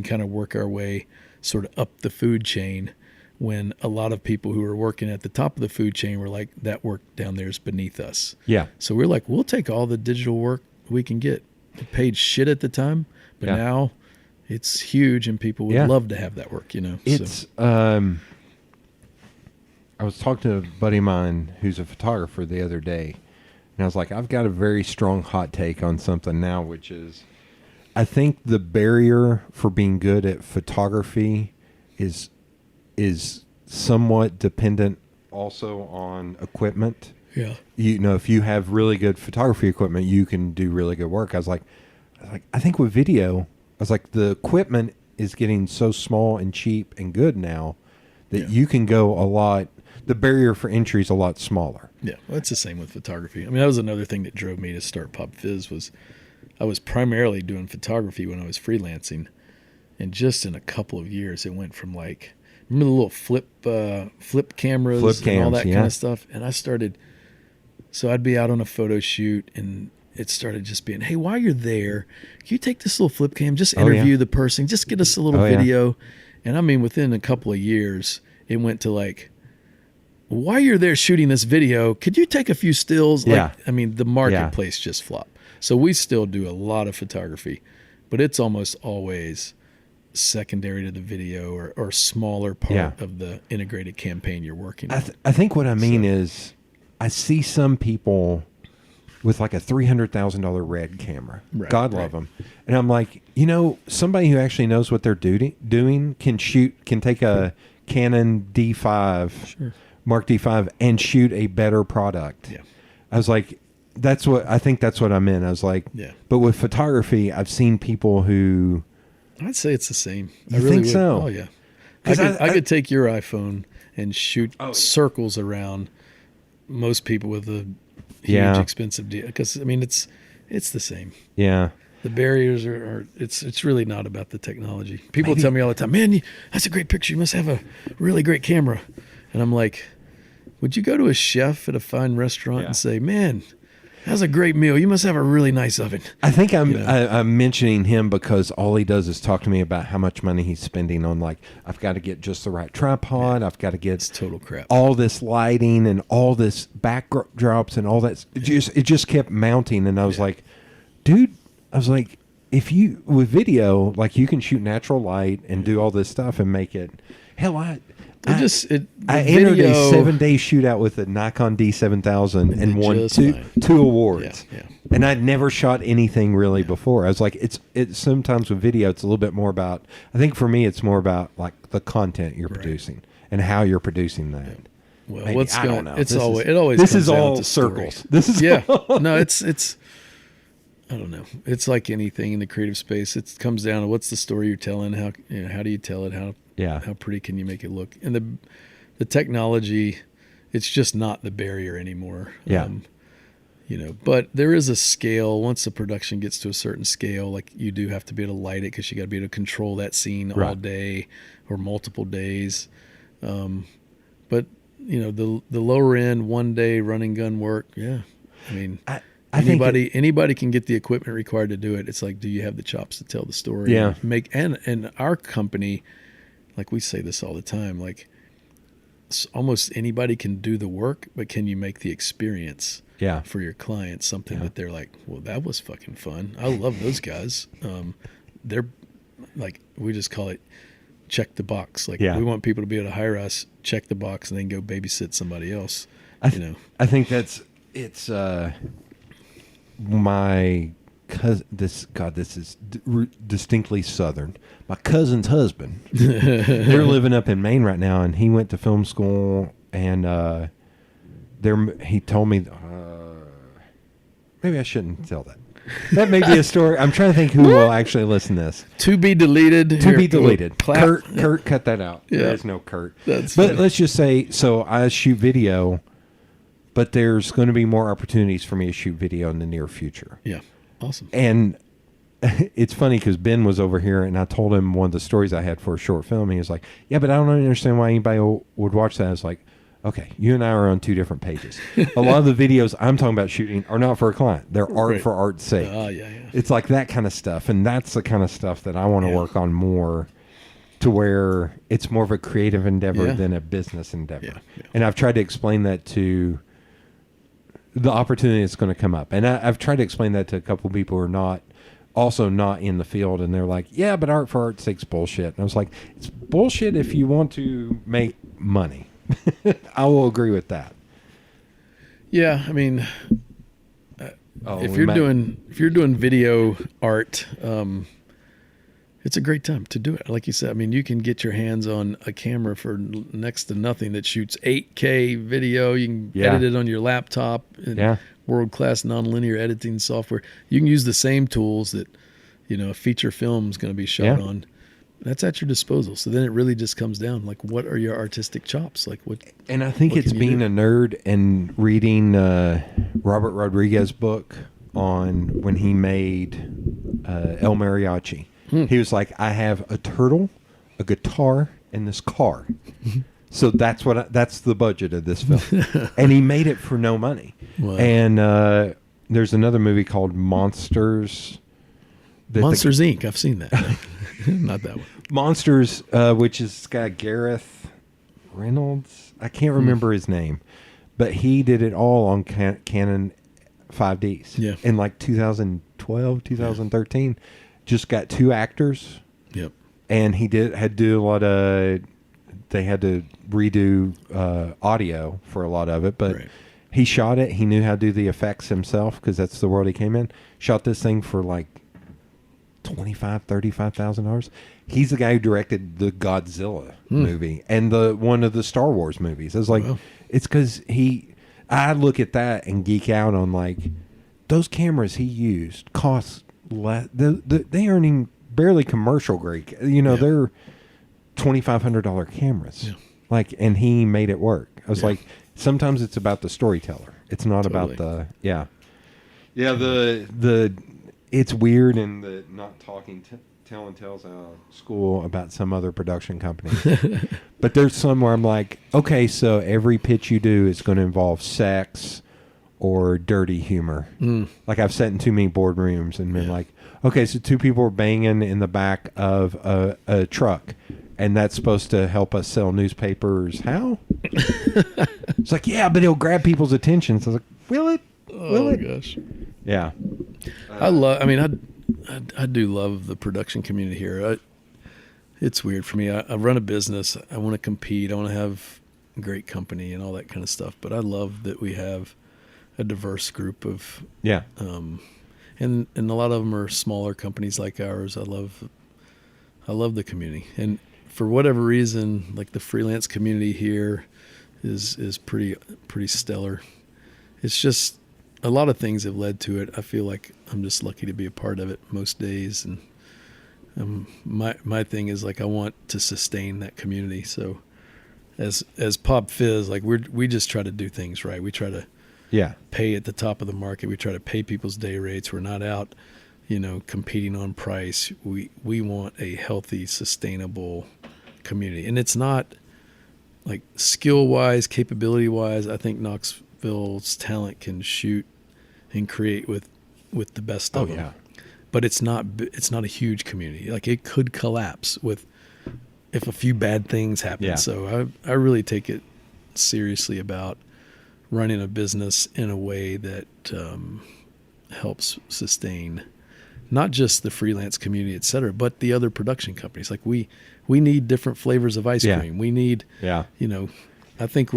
kind of work our way sort of up the food chain when a lot of people who were working at the top of the food chain were like, that work down there is beneath us. Yeah. So we're like, we'll take all the digital work we can get. It paid shit at the time, but now it's huge and people would love to have that work, It's I was talking to a buddy of mine who's a photographer the other day, and I was like, I've got a very strong hot take on something now, which is I think the barrier for being good at photography is somewhat dependent also on equipment. Yeah. If you have really good photography equipment, you can do really good work. I was like, I think with video, I was like, the equipment is getting so small and cheap and good now that you can go a lot. The barrier for entry is a lot smaller. Yeah, well, it's the same with photography. I mean, that was another thing that drove me to start Pop Fizz was I was primarily doing photography when I was freelancing, and just in a couple of years, it went from like, remember the little flip cameras and all that kind of stuff, and I started. So I'd be out on a photo shoot, and it started just being, hey, while you're there, can you take this little flip cam, just interview the person, just get us a little video. And I mean, within a couple of years, it went to like, while you're there shooting this video, could you take a few stills? Yeah. Like, I mean, the marketplace just flopped. So we still do a lot of photography, but it's almost always secondary to the video or smaller part of the integrated campaign you're working on. I think what I mean is I see some people with like a $300,000 red camera. Right, God love them. And I'm like, you know, somebody who actually knows what they're doing can take a Canon D5, Mark D5 and shoot a better product. Yeah. I was like, that's what I meant. I was like, but with photography, I've seen people who. I'd say it's the same. I really think so? Oh yeah. I could take your iPhone and shoot circles around most people with a huge expensive deal. Because I mean, it's the same. Yeah. The barriers are it's really not about the technology. People tell me all the time, man, that's a great picture. You must have a really great camera. And I'm like, would you go to a chef at a fine restaurant and say, man, that's a great meal. You must have a really nice oven. I think I'm mentioning him because all he does is talk to me about how much money he's spending on, like, I've got to get just the right tripod. I've got to get total crap. All this lighting and all this backdrops and all that. It just kept mounting. And I was like, dude, if you, with video, like you can shoot natural light and do all this stuff and make it, hell, I entered a 7-day shootout with a Nikon D7000 and won two awards. Yeah. And I'd never shot anything really before. I was like, it's sometimes with video, it's a little bit more about, I think for me, it's more about like the content you're producing and how you're producing that. Yeah. Well, Maybe, I don't know. It always this comes is all down to circles. Stories. This is all. No, it's I don't know. It's like anything in the creative space. It comes down to what's the story you're telling. How do you tell it? How pretty can you make it look? And the technology, it's just not the barrier anymore. Yeah. But there is a scale. Once the production gets to a certain scale, like you do have to be able to light it because you got to be able to control that scene all day or multiple days. But the lower end 1 day running gun work. Yeah. I mean, anybody can get the equipment required to do it. It's like, do you have the chops to tell the story? Yeah. And our company, like we say this all the time, like almost anybody can do the work, but can you make the experience for your clients something that they're like, well, that was fucking fun. I love those guys. They're like, we just call it check the box. Like we want people to be able to hire us, check the box, and then go babysit somebody else. I think it's my cousin. This is distinctly Southern. My cousin's husband. They're living up in Maine right now, and he went to film school. And he told me, maybe I shouldn't tell that. That may be a story. I'm trying to think who will actually listen to this. To be deleted. Kurt, cut that out. Yeah. There's no Kurt. But funny. Let's just say, so I shoot video, but there's going to be more opportunities for me to shoot video in the near future. Yeah. Awesome. And it's funny because Ben was over here and I told him one of the stories I had for a short film. And he was like, yeah, but I don't understand why anybody would watch that. I was like, okay, you and I are on two different pages. A lot of the videos I'm talking about shooting are not for a client. They're art for art's sake. It's like that kind of stuff. And that's the kind of stuff that I want to work on more, to where it's more of a creative endeavor than a business endeavor. Yeah. And I've tried to explain that to the opportunity that's going to come up. And I've tried to explain that to a couple of people who are not in the field. And they're like, yeah, but art for art's sake's bullshit. And I was like, it's bullshit if you want to make money. I will agree with that. Yeah, I mean, if you're doing video art, it's a great time to do it. Like you said, I mean, you can get your hands on a camera for next to nothing that shoots 8K video. You can edit it on your laptop. World-class nonlinear editing software. You can use the same tools that a feature film is going to be shot on. That's at your disposal. So then it really just comes down, like, what are your artistic chops? Like, what? And I think it's being a nerd and reading Robert Rodriguez's book on when he made El Mariachi. He was like, I have a turtle, a guitar, and this car. So that's the budget of this film. And he made it for no money. Wow. And there's another movie called Monsters. Monsters Inc. I've seen that. Not that one. Monsters, which is got Gareth. Reynolds. I can't remember his name, but he did it all on Canon 5Ds. Yeah. In like 2012, 2013. Just got 2 actors. Yep. And he had to do a lot of. They had to redo audio for a lot of it, but he shot it. He knew how to do the effects himself because that's the world he came in. Shot this thing for like $35,000. He's the guy who directed the Godzilla movie and one of the Star Wars movies. I was like, it's because I look at that and geek out on like those cameras he used cost less. They aren't even barely commercial grade. They're $2,500 cameras. Yeah. Like, and he made it work. I was like, sometimes it's about the storyteller. It's not about the it's weird and the not talking telling tales out of school about some other production company. But there's some where I'm like, okay, so every pitch you do is going to involve sex or dirty humor. Like I've sat in too many boardrooms and been like, okay, so 2 people are banging in the back of a truck, and that's supposed to help us sell newspapers. How? It's like, yeah, but it'll grab people's attention. So I was like, will it? Will it? Gosh. Yeah. I do love the production community here. It's weird for me. I run a business. I want to compete. I want to have a great company and all that kind of stuff. But I love that we have a diverse group of and a lot of them are smaller companies like ours. I love the community, and for whatever reason, like the freelance community here is pretty stellar. It's just a lot of things have led to it. I feel like I'm just lucky to be a part of it most days, and my thing is like I want to sustain that community. So as Pop Fizz, like we just try to do things right. We try to pay at the top of the market. We try to pay people's day rates. We're not out, competing on price. We want a healthy, sustainable community. And it's not like skill-wise, capability-wise, I think Knoxville's talent can shoot and create with the best of them. Yeah. But it's not a huge community. Like it could collapse if a few bad things happen. Yeah. So I really take it seriously about running a business in a way that helps sustain not just the freelance community, et cetera, but the other production companies. Like we need different flavors of ice cream. We need, I think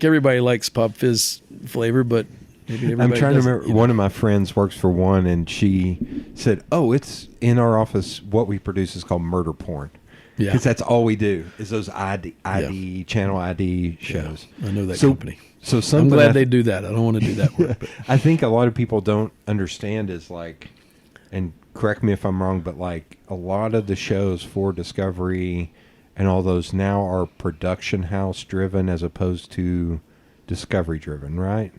everybody likes Pop Fizz flavor, but maybe everybody I'm trying to doesn't, remember. One of my friends works for one, and she said, "Oh, it's in our office. What we produce is called murder porn." Yeah, because that's all we do is those ID channel ID shows. Yeah, I know that company. So I'm glad they do that. I don't want to do that work. But. I think a lot of people don't understand is like, and correct me if I'm wrong, but like a lot of the shows for Discovery and all those now are production house driven as opposed to Discovery driven, right?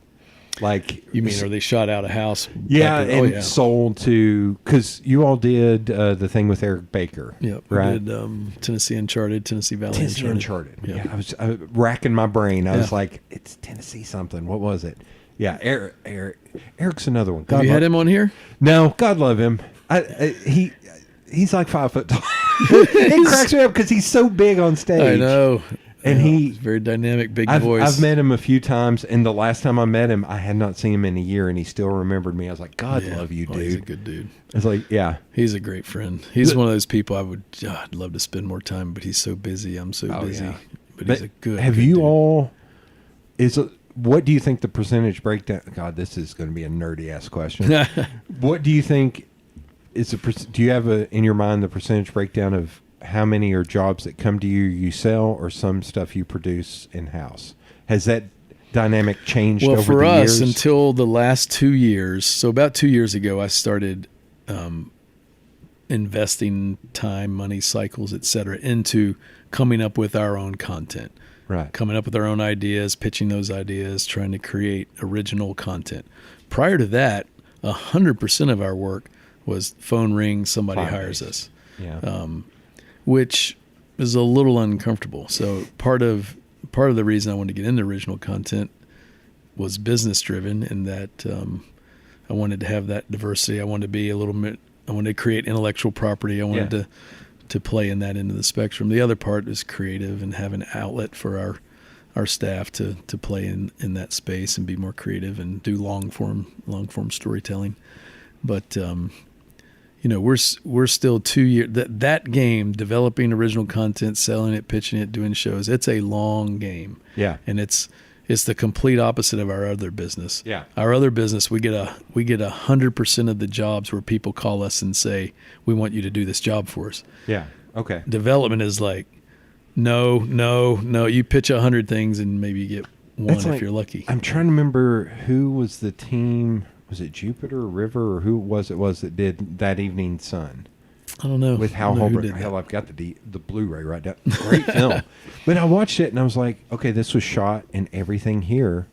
Like you mean, are they shot out of house? Yeah, sold to, because you all did the thing with Eric Baker. Yep, right. We did Tennessee Uncharted, Tennessee Valley Uncharted. Yeah, I was racking my brain. I was like, it's Tennessee something. What was it? Yeah, Eric's another one. Have you had him on here? No, God love him. He's like 5 foot tall. It cracks me up because he's so big on stage. I know. And he's very dynamic, big voice. I've met him a few times, and the last time I met him, I had not seen him in a year, and he still remembered me. I was like, God love you, dude. He's a good dude. It's like, he's a great friend. He's one of those people I'd love to spend more time, but he's so busy. I'm so busy. Yeah. But he's a good. Have you dude. all? What do you think the percentage breakdown? God, this is going to be a nerdy ass question. What do you think is do you have in your mind the percentage breakdown of how many are jobs that come to you sell, or some stuff you produce in house? Has that dynamic changed over the years? Well, for us, until the last 2 years, so about 2 years ago, I started investing time, money, cycles, et cetera, into coming up with our own content. Right. Coming up with our own ideas, pitching those ideas, trying to create original content. Prior to that, 100% of our work was phone ring, somebody hires us. Yeah. Which is a little uncomfortable. So part of the reason I wanted to get into original content was business driven, in that I wanted to have that diversity. I wanted to be I wanted to create intellectual property. I wanted to play in that end of the spectrum. The other part is creative and have an outlet for our staff to play in that space and be more creative and do long form storytelling. But we're still 2 years that game, developing original content, selling it, pitching it, doing shows. It's a long game. Yeah. And it's the complete opposite of our other business. Yeah. Our other business, we get 100% of the jobs where people call us and say, we want you to do this job for us. Yeah. Okay. Development is like, no. You pitch 100 things and maybe you get one if you're lucky. I'm trying to remember who was the team. Was it Jupiter or River, or who was that did That Evening Sun? I don't know. With Hal I don't know who Holbrook. did that. Hell, I've got the Blu-ray right now. Great film. But I watched it and I was like, okay, this was shot and everything here.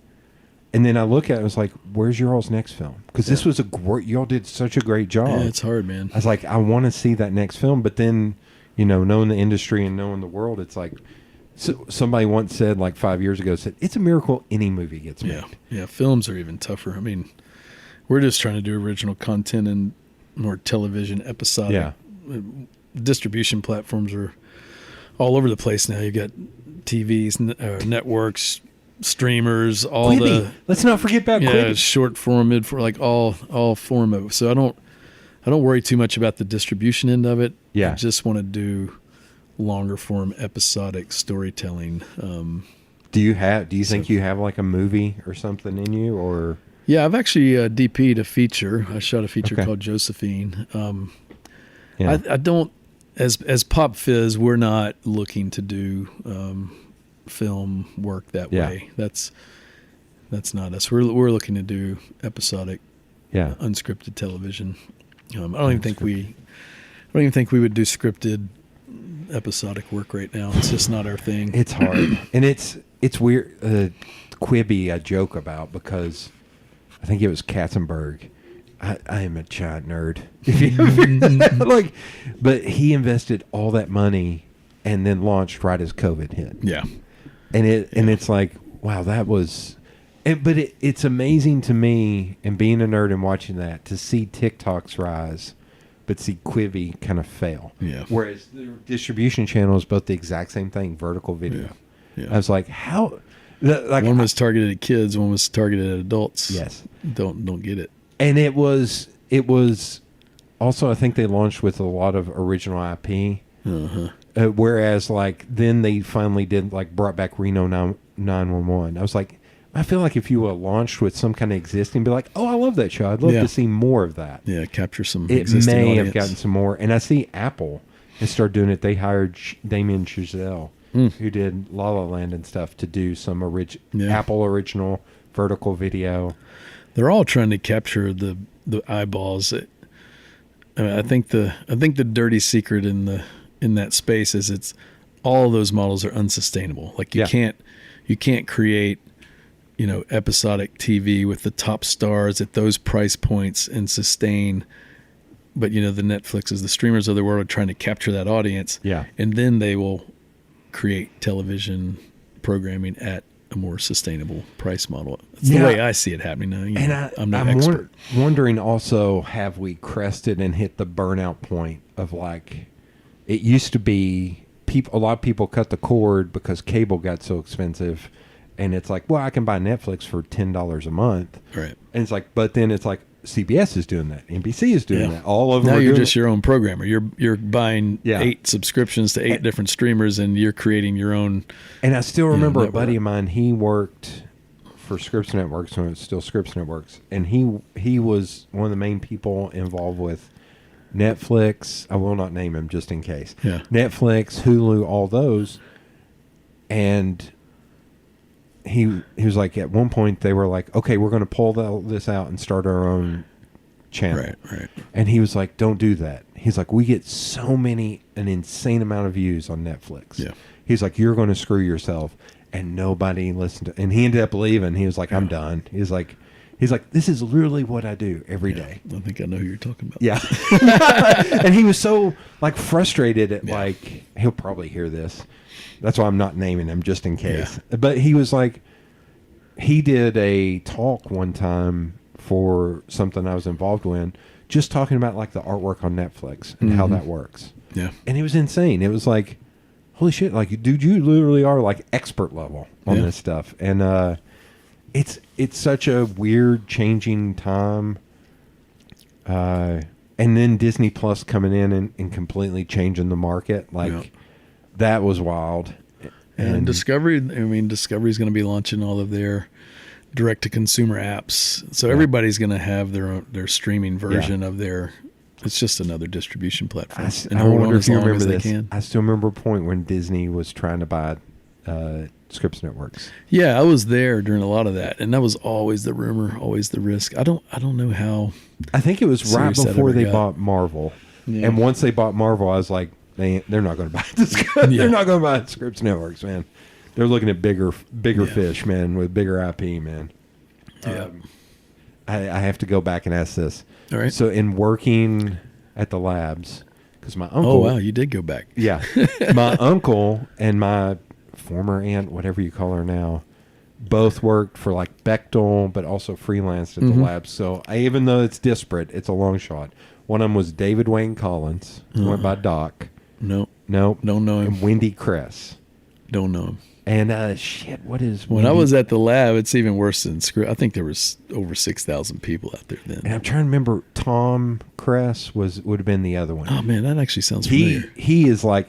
And then I look at it, I was like, where's your all's next film? Because this was y'all did such a great job. Yeah, it's hard, man. I was like, I want to see that next film. But then, knowing the industry and knowing the world, it's like, somebody once said, like 5 years ago, it's a miracle any movie gets made. Yeah, films are even tougher. I mean, we're just trying to do original content and more television episodic. Yeah. Distribution platforms are all over the place now. You got TVs, networks, streamers, all Quibi. Let's not forget about Quibi. Short form, mid form, like all form of. So I don't worry too much about the distribution end of it. Yeah. I just want to do longer form episodic storytelling. Do you think you have like a movie or something in you, or? Yeah, I've actually DP'd a feature. I shot a feature Okay. called Josephine. Yeah. I don't, as Pop Fizz, we're not looking to do film work that Yeah. way. That's not us. We're looking to do episodic, Yeah. unscripted television. I don't even think we would do scripted episodic work right now. It's just not our thing. It's hard, and it's weird. Quibi I joke about because I think it was Katzenberg. I am a giant nerd. But he invested all that money and then launched right as COVID hit. Yeah, And it's like, wow, that was. But it's amazing to me, and being a nerd and watching that, to see TikToks rise, but see Quibi kind of fail. Yeah. Whereas the distribution channel is both the exact same thing, vertical video. Yeah. I was like, how? Like one was targeted at kids, one was targeted at adults. Yes. Don't get it. And it was also, I think they launched with a lot of original IP. Uh-huh. Whereas like then they finally brought back Reno 911. I was like, I feel like if you launched with some kind of existing, be like, oh, I love that show. I'd love to see more of that. Yeah, capture some It existing may audience. have gotten some more. And I see Apple has started doing it. They hired Damien Chazelle, who did La La Land and stuff, to do some Apple original vertical video. They're all trying to capture the eyeballs. I think the dirty secret in that space is it's all of those models are unsustainable. Like you can't create episodic TV with the top stars at those price points and sustain. But the Netflixes, the streamers of the world are trying to capture that audience. Yeah. And then they will create television programming at a more sustainable price model. That's the way I see it happening now. I'm no expert. Wondering also, have we crested and hit the burnout point of like, it used to be a lot of people cut the cord because cable got so expensive. And it's like, well, I can buy Netflix for $10 a month. Right. And it's like, but then it's like CBS is doing that. NBC is doing that. All of them now are you're doing just your own programmer. You're buying 8 subscriptions to 8 different streamers, and you're creating your own. And I still remember a buddy of mine. He worked for Scripps Networks when it was still Scripps Networks, and he was one of the main people involved with Netflix. I will not name him just in case. Yeah. Netflix, Hulu, all those, and he was like, at one point they were like, okay, we're going to pull this out and start our own channel. Right. And he was like, don't do that. He's like, we get an insane amount of views on Netflix. Yeah. He's like, you're going to screw yourself. And nobody listened to, and he ended up leaving. He was like, I'm done. He's like, this is literally what I do every day. I think I know who you're talking about. Yeah. And he was so like frustrated at like, he'll probably hear this. That's why I'm not naming him just in case. Yeah. But he was like, he did a talk one time for something I was involved in, just talking about like the artwork on Netflix and how that works. Yeah. And it was insane. It was like, holy shit, like, dude, you literally are like expert level on this stuff. And it's such a weird changing time. And then Disney Plus coming in and completely changing the market. Like, that was wild. And Discovery, Discovery's going to be launching all of their direct-to-consumer apps. So everybody's going to have their streaming version of their... It's just another distribution platform. I wonder if you remember this. I still remember a point when Disney was trying to buy Scripps Networks. Yeah, I was there during a lot of that, and that was always the rumor, always the risk. I don't know how. I think it was right before they bought Marvel, and once they bought Marvel, I was like, they're not going to buy this. They're not going to buy Scripps Networks, man. They're looking at bigger fish, man, with bigger IP, man. Yeah. I have to go back and ask this. All right. So in working at the labs, because my uncle. Oh wow, you did go back. Yeah, my uncle and my former aunt, whatever you call her now, both worked for like Bechtel, but also freelanced at the labs. So even though it's disparate, it's a long shot. One of them was David Wayne Collins, who went by Doc. No, don't know him. And Wendy Kress. Don't know him. And what is when I was at the lab? It's even worse than Screw. I think there was over 6,000 people out there then. And I'm trying to remember. Tom Kress would have been the other one. Oh man, that actually sounds familiar. He's like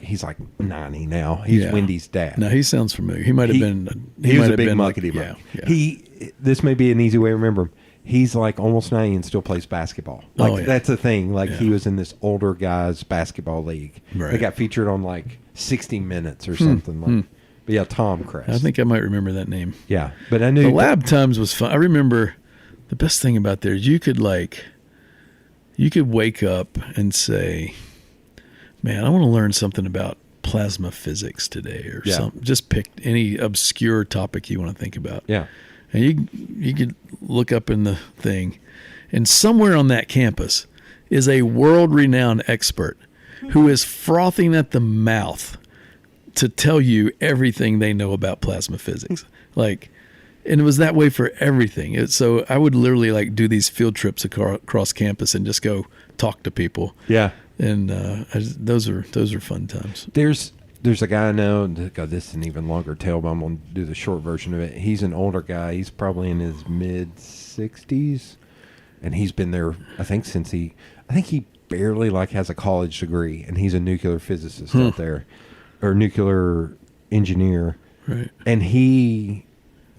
90 now. He's Wendy's dad. No, he sounds familiar. He might have been. He was a big muckety muck. Yeah. This may be an easy way to remember him. He's like almost 90 and still plays basketball. Like that's the thing. Like he was in this older guys basketball league. Right. They got featured on like 60 Minutes or something like. But yeah, Tom Kress. I think I might remember that name. Yeah, but I knew the lab times was fun. I remember the best thing about there is you could wake up and say, "Man, I want to learn something about plasma physics today," or something. Just pick any obscure topic you want to think about. Yeah, and you could look up in the thing, and somewhere on that campus is a world-renowned expert who is frothing at the mouth to tell you everything they know about plasma physics. And it was that way for everything. So I would literally do these field trips across campus and just go talk to people. Yeah. And those are fun times. There's a guy I know, God, this is an even longer tale, but I'm going to do the short version of it. He's an older guy. He's probably in his mid-60s. And he's been there, I think he barely has a college degree. And he's a nuclear physicist out there. Or nuclear engineer. Right. And he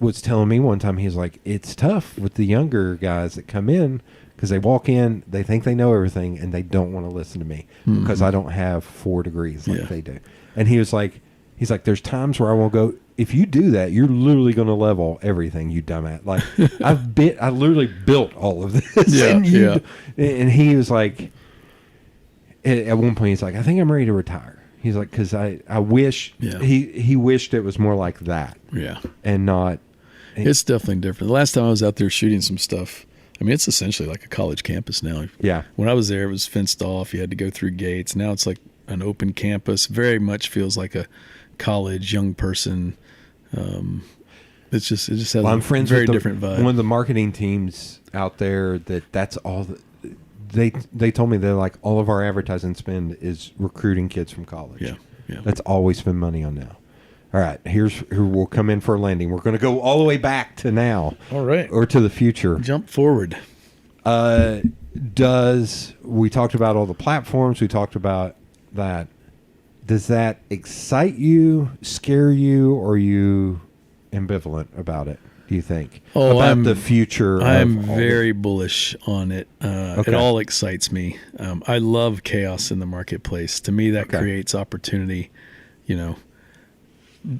was telling me one time, he's like, it's tough with the younger guys that come in because they walk in, they think they know everything, and they don't want to listen to me because I don't have 4 degrees like they do. And he's like, there's times where I won't go, if you do that, you're literally going to level everything, you dumbass. Like, I literally built all of this. Yeah, and he was like, at one point, he's like, I think I'm ready to retire. He's like, because I wish he wished it was more like that. Yeah. And not. It's definitely different. The last time I was out there shooting some stuff, it's essentially like a college campus now. Yeah. When I was there, it was fenced off. You had to go through gates. Now it's like an open campus. Very much feels like a college young person. It just has I'm friends very with different vibe. One of the marketing teams out there that's all. They told me they're like, all of our advertising spend is recruiting kids from college. Yeah. That's all we spend money on now. All right, here we'll come in for a landing. We're going to go all the way back to now. All right. Or to the future. Jump forward. We talked about all the platforms. We talked about that. Does that excite you, scare you, or are you ambivalent about it? Do you think about the future? I'm very bullish on it. It all excites me. I love chaos in the marketplace. To me, that creates opportunity.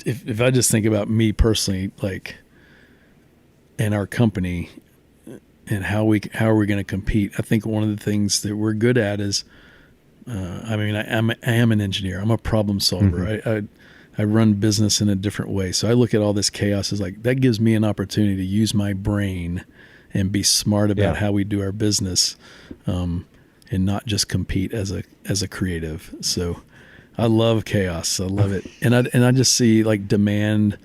If I just think about me personally, and our company, and how are we going to compete? I think one of the things that we're good at is, I am an engineer. I'm a problem solver. Mm-hmm. I run business in a different way. So I look at all this chaos as that gives me an opportunity to use my brain and be smart about how we do our business, and not just compete as a creative. So I love chaos. I love it. And I just see demand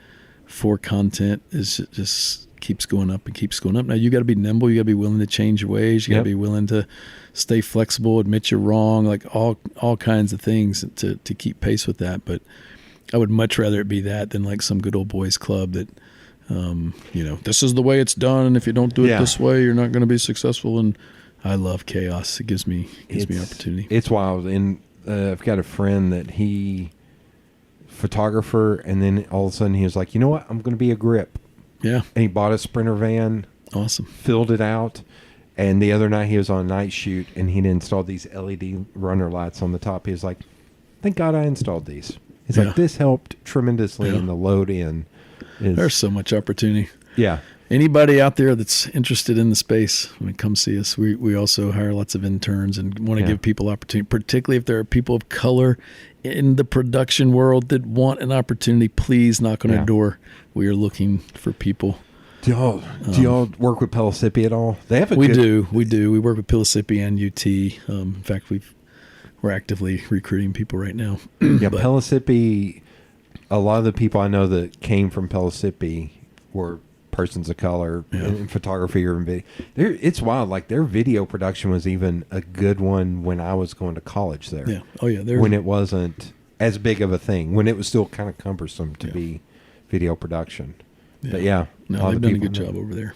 for content is just keeps going up and keeps going up. Now you got to be nimble. You got to be willing to change your ways. You got to be willing to stay flexible, admit you're wrong, all kinds of things to keep pace with that. But I would much rather it be that than like some good old boys club that, this is the way it's done, and if you don't do it this way, you're not going to be successful. And I love chaos. It gives me opportunity. It's wild. And I've got a friend that photographer, and then all of a sudden he was like, you know what? I'm going to be a grip. Yeah. And he bought a Sprinter van. Awesome. Filled it out. And the other night he was on a night shoot, and he'd installed these LED runner lights on the top. He was like, thank God I installed these. He's like, this helped tremendously in the load in. There's so much opportunity. Yeah. Anybody out there that's interested in the space, come see us. We also hire lots of interns and want to give people opportunity, particularly if there are people of color in the production world that want an opportunity. Please knock on our door. We are looking for people. Do y'all work with Pellissippi at all? They have We do. We work with Pellissippi and UT. In fact, we're actively recruiting people right now. Pellissippi, a lot of the people I know that came from Pellissippi were persons of color in photography or in video. It's wild. Like, their video production was even a good one when I was going to college there. Yeah. Oh, yeah. When it wasn't as big of a thing, when it was still kind of cumbersome to be video production. Yeah. But no, they've done a good job over there.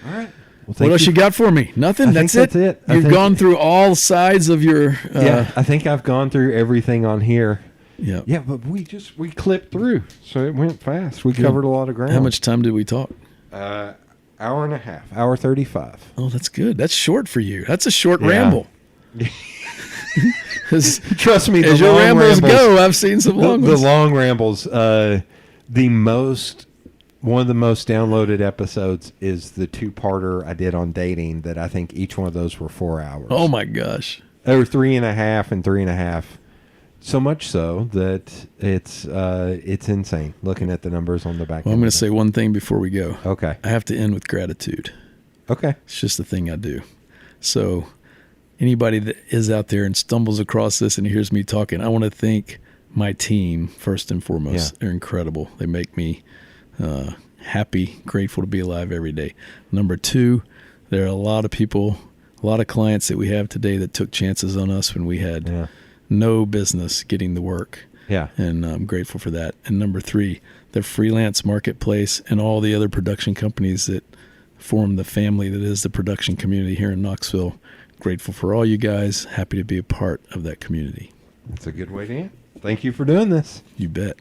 All right. Well, what else you got for me? Nothing? That's it? You've gone through all sides of your... I think I've gone through everything on here. Yeah. Yeah, but we clipped through, so it went fast. We covered a lot of ground. How much time did we talk? Hour and a half, hour 35. Oh, that's good. That's short for you. That's a short ramble. Trust me, as your rambles go, I've seen some long ones. The long rambles. One of the most downloaded episodes is the 2-parter I did on dating. That I think each one of those were 4 hours. Oh my gosh! They were 3.5 and 3.5. So much so that it's insane looking at the numbers on the back. Well, I'm going to say one thing before we go. Okay. I have to end with gratitude. Okay. It's just the thing I do. So anybody that is out there and stumbles across this and hears me talking, I want to thank my team first and foremost. They're incredible. They make me happy, grateful to be alive every day. Number 2, there are a lot of people, a lot of clients that we have today that took chances on us when we had no business getting the work. Yeah. And I'm grateful for that. And number 3, the freelance marketplace and all the other production companies that form the family that is the production community here in Knoxville. Grateful for all you guys. Happy to be a part of that community. That's a good way to end. Thank you for doing this. You bet.